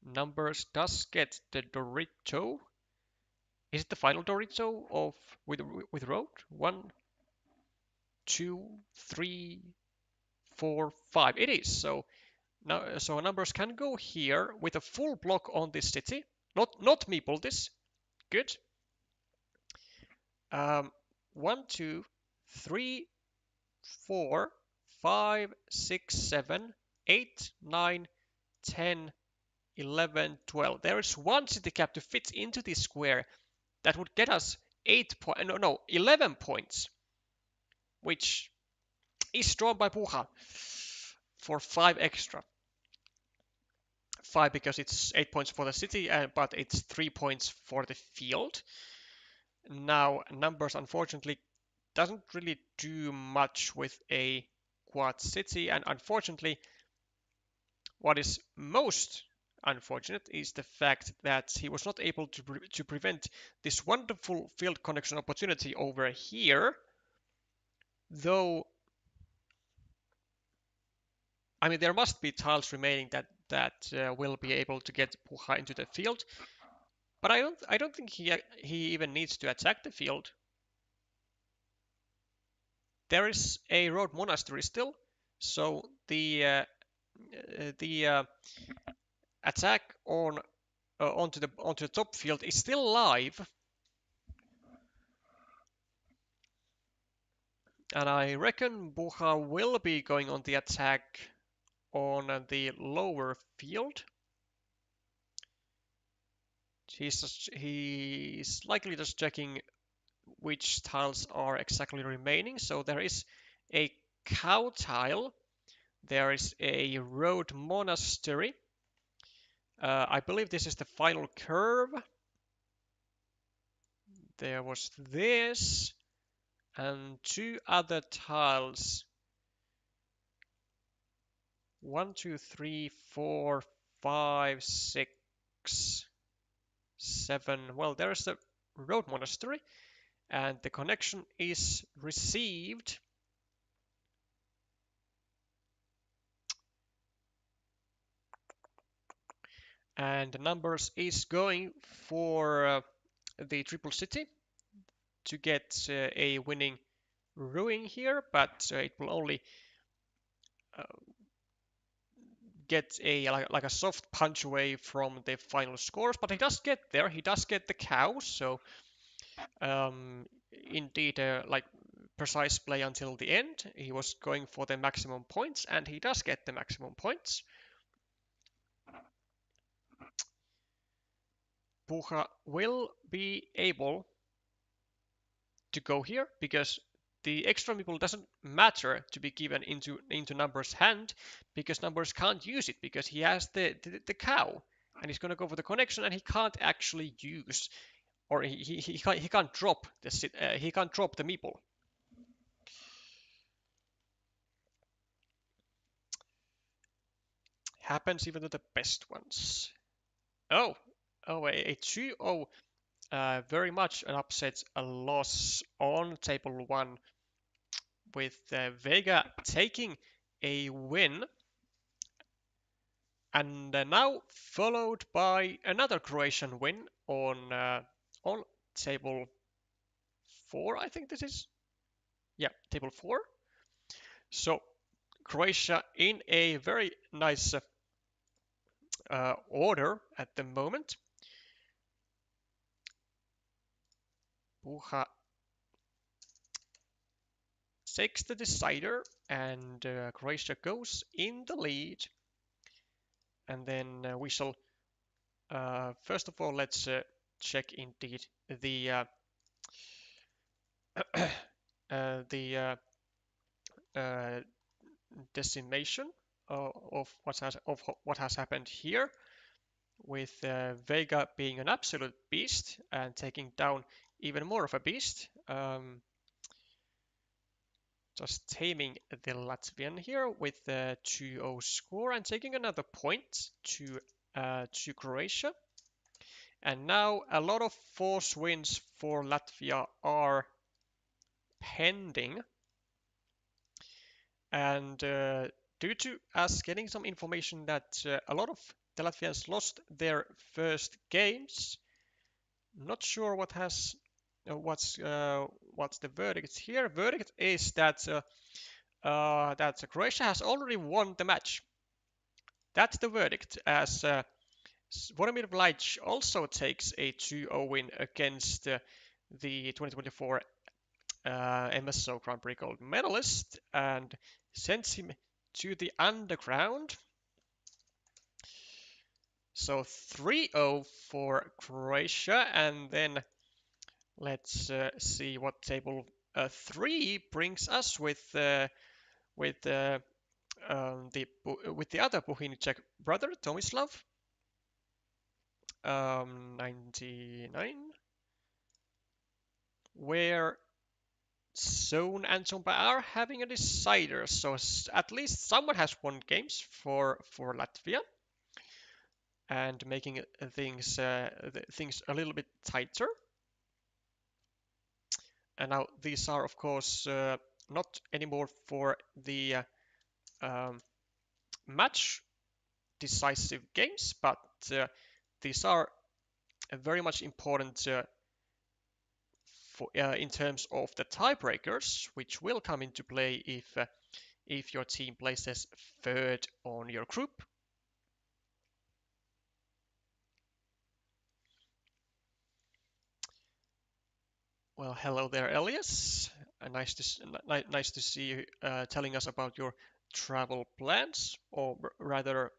numbers does get the Dorito. Is it the final Dorito of with road? 1, 2, 3, 4, 5. It is. So now, so numbers can go here with a full block on this city. Not meeple this. Good. 1, 2, 3, 4, 5, 6, 7, 8, 9, 10, 11, 12. There is one city cap to fit into this square that would get us 11 points, which is drawn by Puha for 5 extra. 5 because it's 8 points for the city, but it's 3 points for the field. Now, numbers unfortunately doesn't really do much with a quad city, and unfortunately, what is most unfortunate is the fact that he was not able to prevent this wonderful field connection opportunity over here, though I mean there must be tiles remaining that will be able to get Puha into the field, but I don't think he even needs to attack the field. There is a road monastery still, so the attack onto the top field is still live, and I reckon Puha will be going on the attack on the lower field. He's likely just checking which tiles are exactly remaining. So there is a cow tile, there is a road monastery. I believe this is the final curve. there was this and 2 other tiles. 1, 2, 3, 4, 5, 6, 7. Well, there's the road monastery, and the connection is received. And the numbers is going for the triple city to get a winning ruin here, but it will only uh, get a like a soft punch away from the final scores. But he does get there. He does get the cow. So indeed, like precise play until the end. He was going for the maximum points, and he does get the maximum points. Puha will be able to go here because the extra meeple doesn't matter to be given into Numbers' hand because Numbers can't use it because he has the cow and he's going to go for the connection and he can't actually use or he can't drop the meeple. Happens even to the best ones. Oh, a 2-0. Very much an upset, a loss on table 1 with Vega taking a win. And now followed by another Croatian win on table 4, I think this is. Yeah, table 4. So Croatia in a very nice order at the moment. Puha takes the decider and Croatia goes in the lead. And then we shall, first of all, let's check indeed the the decimation of what has happened here, with Vega being an absolute beast and taking down even more of a beast. Just taming the Latvian here with the 2-0 score and taking another point to Croatia. And now a lot of force wins for Latvia are pending. And due to us getting some information that a lot of the Latvians lost their first games, not sure what's the verdict here. Verdict is that Croatia has already won the match. That's the verdict, as Vladimir Vlaic also takes a 2-0 win against the 2024 MSO Grand Prix gold medalist and sends him to the underground. So 3-0 for Croatia, and then let's see what table 3 brings us with the other Bohinichek brother Tomislav. 99, where Zone and Zomba are having a decider, so at least someone has won games for Latvia and making things a little bit tighter. And now these are, of course, not anymore for the match decisive games, but these are very much important in terms of the tiebreakers, which will come into play if your team places third on your group. Well, hello there, Elias. Nice to see you telling us about your travel plans, or rather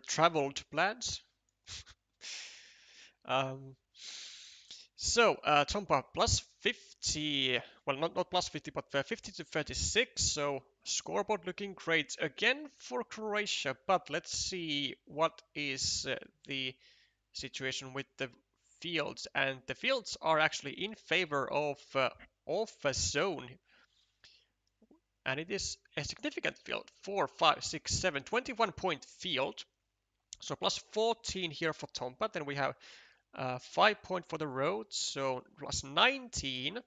traveled plans. So, Tompa plus 50, well, not plus 50, but 50 to 36. So, scoreboard looking great again for Croatia. But let's see what is the situation with the fields, and the fields are actually in favor of a zone, and it is a significant field. 4, 5, 6, 7, 21-point field. So plus 14 here for Tompa. Then we have 5 point for the road, so plus 19.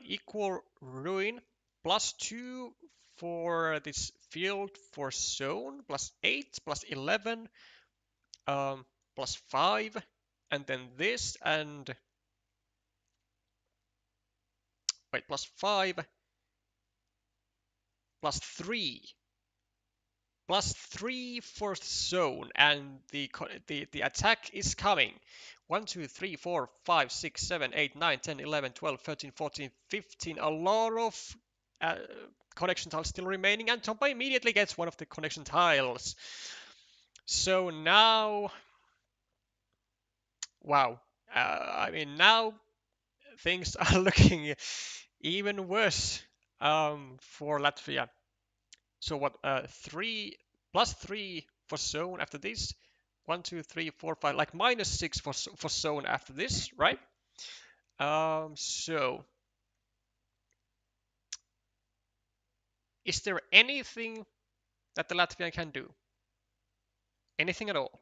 Equal ruin, plus 2 for this field for zone, plus 8, plus 11, plus 5, and then this, and wait, plus 5, plus 3. Plus 3 for zone, and the attack is coming. 1, 2, 3, 4, 5, 6, 7, 8, 9, 10, 11, 12, 13, 14, 15. A lot of connection tiles still remaining, and Tompa immediately gets one of the connection tiles. So now, wow. I mean, now things are looking even worse for Latvia. So what? 3 plus 3 for zone after this. 1, 2, 3, 4, 5. Like minus 6 for zone after this, right? So is there anything that the Latvian can do? Anything at all?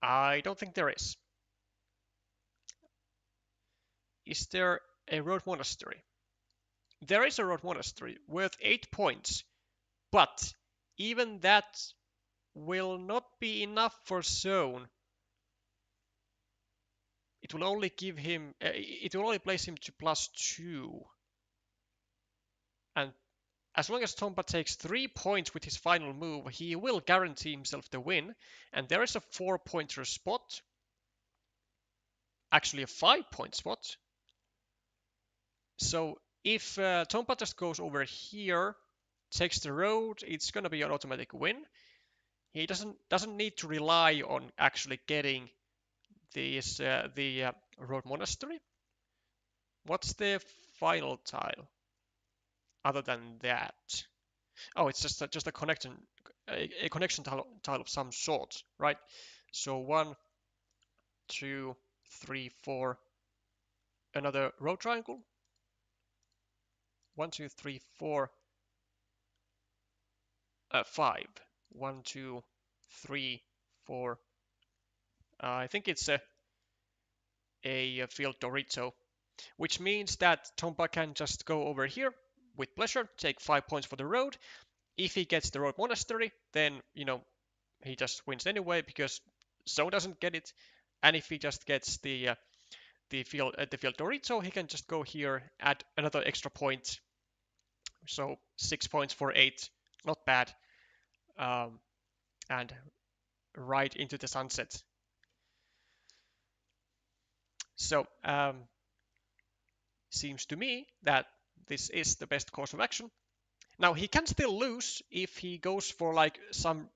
I don't think there is. Is there a road monastery? There is a road monastery worth 8 points, but even that will not be enough for zone. It will only give him, it will only place him to plus 2. And as long as Tompa takes 3 points with his final move, he will guarantee himself the win. And there is a 4-pointer spot. Actually a 5-point spot. So if Tompa just goes over here, takes the road, it's gonna be an automatic win. He doesn't need to rely on actually getting the road monastery. What's the final tile other than that? Oh, it's just a connection tile of some sort, right? So 1, 2, 3, 4. Another row triangle. 1, 2, 3, 4. 5. 1, 2, 3, 4. I think it's a field Dorito, which means that Tompa can just go over here with pleasure, take 5 points for the road. If he gets the road monastery, then he just wins anyway because Zone doesn't get it. And if he just gets the field Dorito, he can just go here, add another extra point. So 6 points for 8, not bad. And right into the sunset. So seems to me that this is the best course of action. Now he can still lose if he goes for like some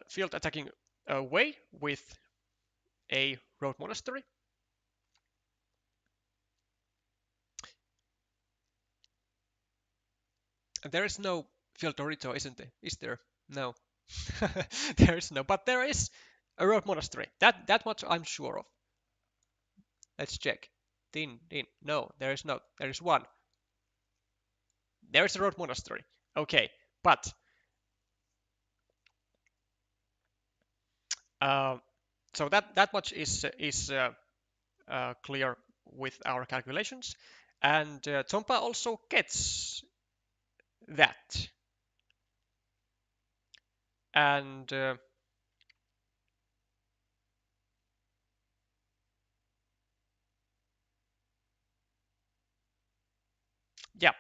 field attacking way with a road monastery. There is no field Dorito, isn't there? Is there? No. There is no, but there is a road monastery. That much I'm sure of. Let's check. Din. No, there is not. There is one. There is a road monastery. Okay, but so that much is clear with our calculations, and Tompa also gets that, and yeah,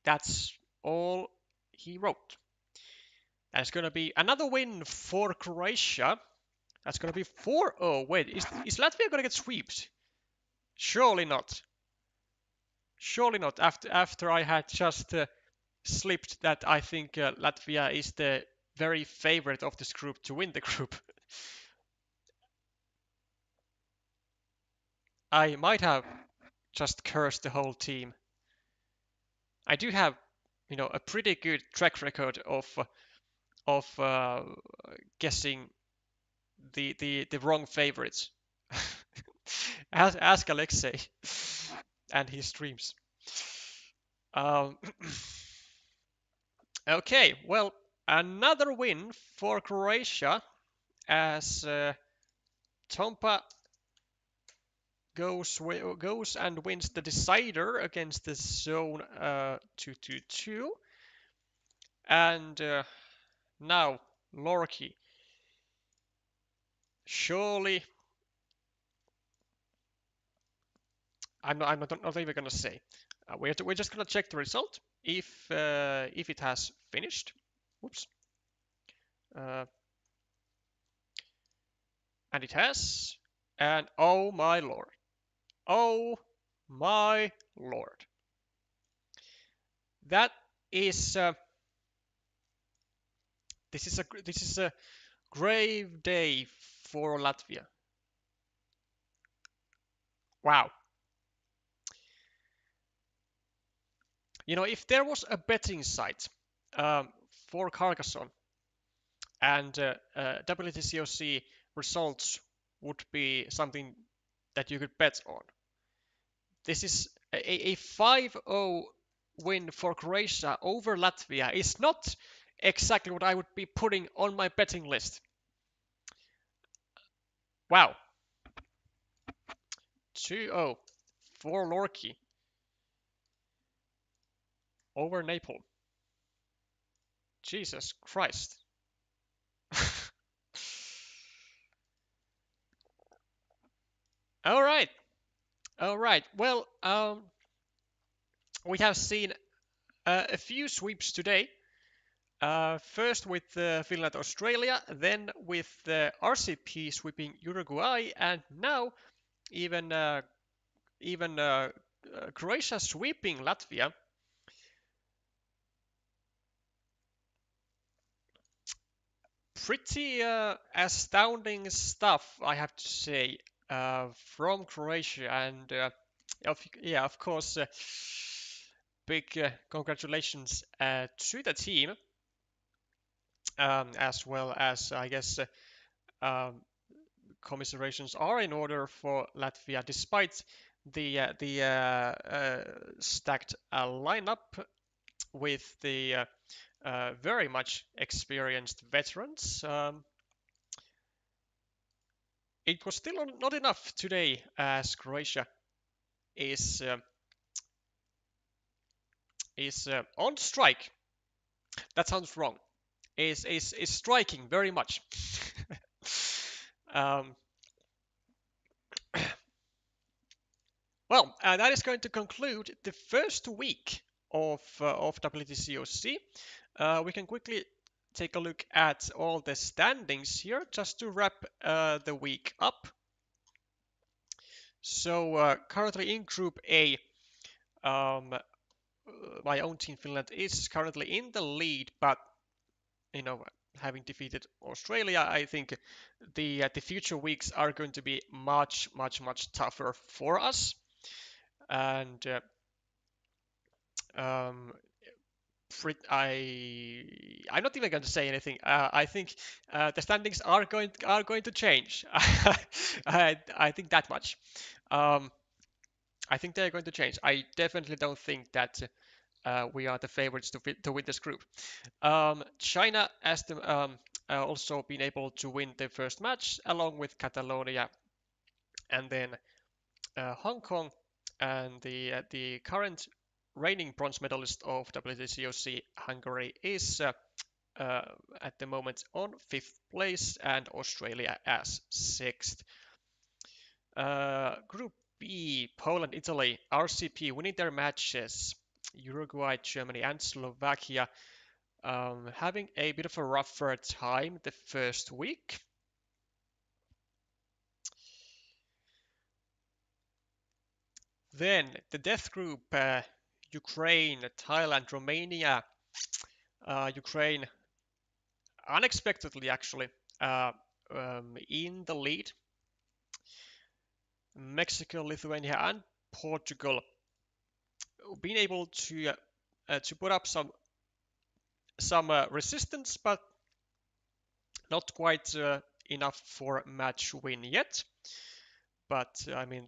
that's all he wrote. That's gonna be another win for Croatia. That's gonna be 4-0. Wait, is Latvia gonna get swept? Surely not. Surely not. After I had just slipped that I think Latvia is the very favorite of this group to win the group. I might have just cursed the whole team. I do have, a pretty good track record of of guessing the wrong favorites. Ask Alexei and his streams. Um, okay, well, another win for Croatia as Tompa goes and wins the decider against the zone 222. And now Lorky. Surely, I'm not even gonna say. We're just gonna check the result if it has finished. Oops. Uh, and it has. And oh my lord. Oh my lord. That is this is a grave day for Latvia. Wow. You know, if there was a betting site for Carcassonne and WTCOC results would be something that you could bet on. This is a 5-0 win for Croatia over Latvia. It's not exactly what I would be putting on my betting list. Wow. 2-0 for Lorky over Naples. Jesus Christ. All right. All right. Well, we have seen a few sweeps today. First with Finland, Australia, then with RCP sweeping Uruguay, and now even Croatia sweeping Latvia. Pretty astounding stuff, I have to say, from Croatia, and of course, big congratulations to the team, as well as I guess um, commiserations are in order for Latvia, despite the stacked lineup with the very much experienced veterans. It was still not enough today, as Croatia is on strike. That sounds wrong. Is striking very much. um, well, that is going to conclude the first week of WTCOC. We can quickly take a look at all the standings here just to wrap the week up. So currently in Group A, my own team Finland is currently in the lead, but you know, having defeated Australia, I think the future weeks are going to be much tougher for us. And um, I'm not even going to say anything. I think the standings are going to change. I think that much. Um, I think they're going to change. I definitely don't think that we are the favorites to win this group. China has also been able to win their first match along with Catalonia, and then Hong Kong and the current reigning bronze medalist of WTCOC, Hungary, is at the moment on 5th place, and Australia as 6th. Group B, Poland, Italy, RCP winning their matches. Uruguay, Germany, and Slovakia having a bit of a rougher time the first week. Then the death group, Ukraine, Thailand, Romania. Ukraine unexpectedly actually in the lead. Mexico, Lithuania, and Portugal being able to put up some resistance, but Not quite enough for a match win yet, but I mean,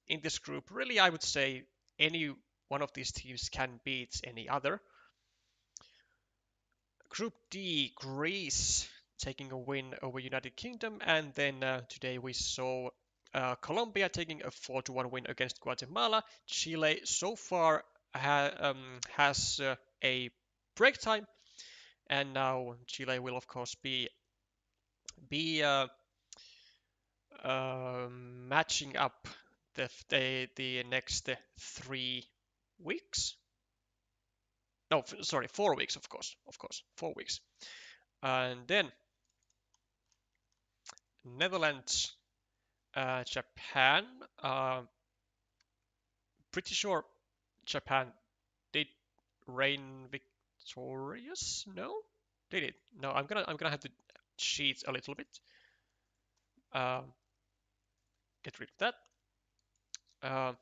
in this group, really, I would say any one of these teams can beat any other. Group D, Greece taking a win over United Kingdom, and then today we saw Colombia taking a 4-1 win against Guatemala. Chile so far has a break time, and now Chile will of course be matching up the next 3 weeks. No, sorry, 4 weeks, of course, 4 weeks, and then Netherlands, Japan. Pretty sure Japan did reign victorious. No, did it? No, I'm gonna have to cheat a little bit. Um, get rid of that. Uh,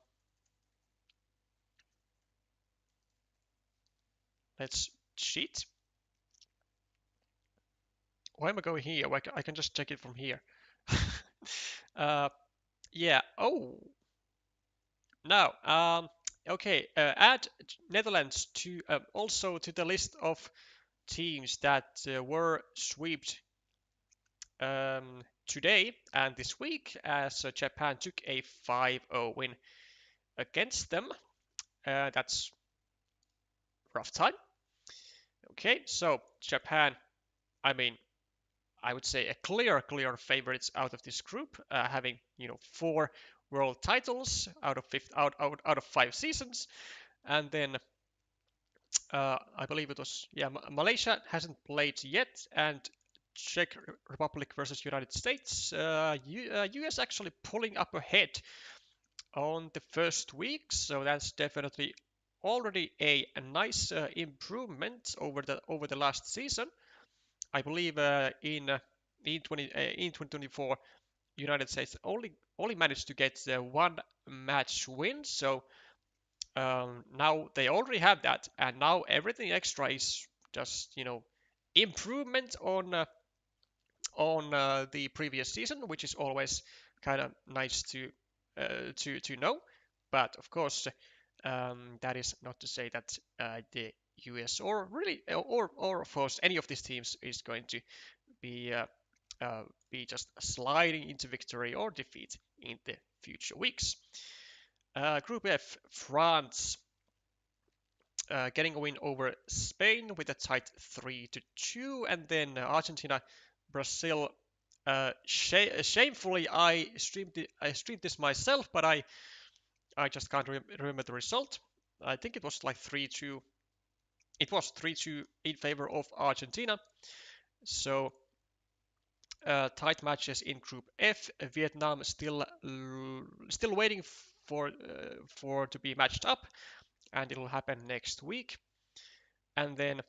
let's cheat. Why am I going here? I can just check it from here. uh, yeah. Oh, now. Okay. Add Netherlands to also to the list of teams that were swept today and this week, as Japan took a 5-0 win against them. That's rough time. Okay, so Japan, I mean, I would say a clear favorites out of this group, having 4 world titles out of 5 seasons, and then I believe it was Malaysia hasn't played yet, and Czech Republic versus United States. US actually pulling up ahead on the first week, so that's definitely already a nice improvement over the last season. I believe in 2024, United States only managed to get one match win, so now they already have that, and now everything extra is just improvement on the previous season, which is always kind of nice to know. But of course, that is not to say that the US or really or of course any of these teams is going to be uh, be just sliding into victory or defeat in the future weeks. Group F, France getting a win over Spain with a tight 3-2, and then Argentina, Brazil. Shamefully, I streamed this myself, but I just can't remember the result. I think it was like 3-2. It was 3-2 in favor of Argentina. So tight matches in Group F. Vietnam still waiting for to be matched up, and it'll happen next week. And then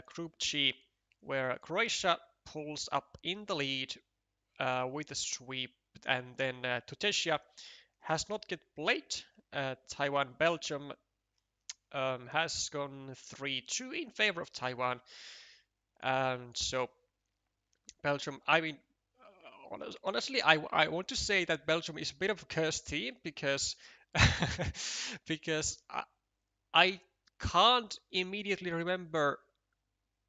Group G, where Croatia pulls up in the lead with a sweep, and then Tunisia has not yet played. Taiwan, Belgium has gone 3-2 in favor of Taiwan, and so Belgium. I mean, honestly, I want to say that Belgium is a bit of a cursed team because because I can't immediately remember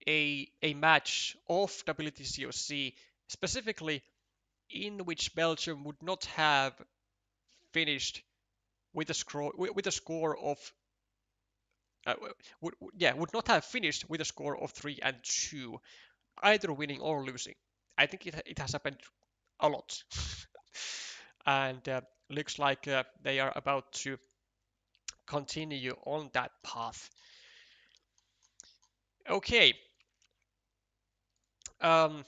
a match of WTCOC specifically in which Belgium would not have finished with a score of would not have finished with a score of 3-2, either winning or losing. I think it has happened a lot, and looks like they are about to continue on that path. Okay. Um,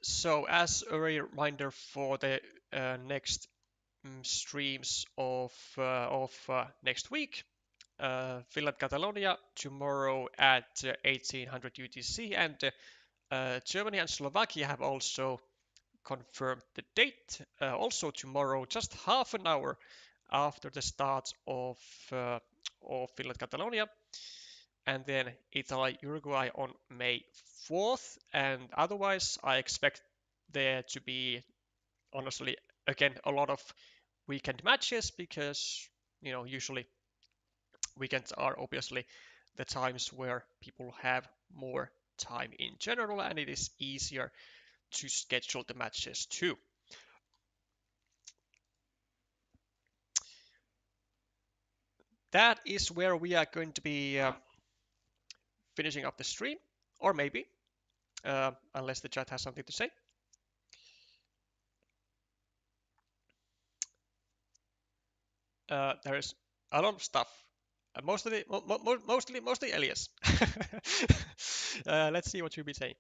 so as a reminder for the next streams of next week, Finland Catalonia tomorrow at 1800 UTC, and Germany and Slovakia have also confirmed the date. Also tomorrow, just half an hour after the start of Finland Catalonia. and then Italy, Uruguay on May 4th. And otherwise, I expect there to be, honestly, again, a lot of weekend matches because, usually weekends are obviously the times where people have more time in general and it is easier to schedule the matches too. That is where we are going to be finishing up the stream, or maybe, unless the chat has something to say. There is a lot of stuff. Mostly Elias. Let's see what you'll be saying.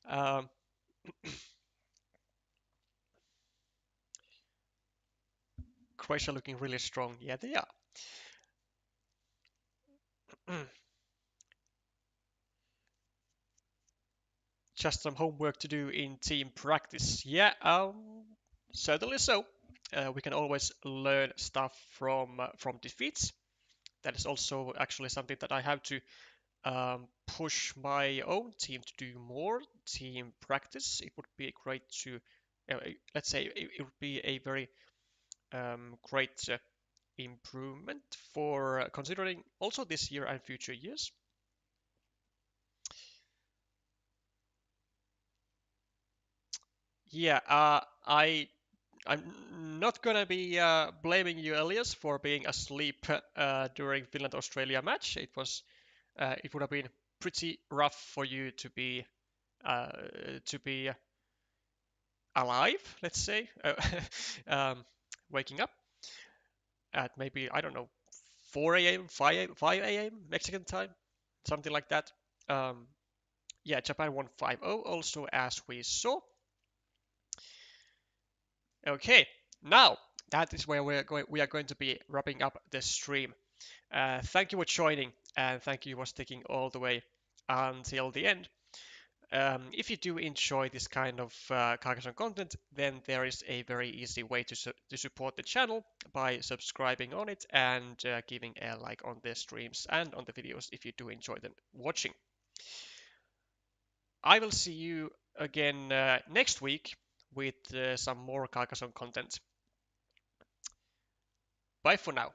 Um, Croatia looking really strong. Yeah, they are. Just some homework to do in team practice. Yeah, certainly so. We can always learn stuff from defeats. That is also actually something that I have to push my own team to do more team practice. It would be great to, let's say, it would be a very great improvement for considering also this year and future years. Yeah, I'm not gonna be blaming you, Elias, for being asleep during Finland-Australia match. It would have been pretty rough for you uh, to be alive, let's say, um, waking up at maybe, I don't know, 4 a.m., 5 a.m. Mexican time, something like that. Um, yeah, Japan won 5-0 also, as we saw. Okay, now that is where we are going to be wrapping up the stream. Thank you for joining, and thank you for sticking all the way until the end. If you do enjoy this kind of Carcassonne content, then there is a very easy way to support the channel by subscribing on it and giving a like on the streams and on the videos if you do enjoy them watching. I will see you again next week with some more Carcassonne content. Bye for now.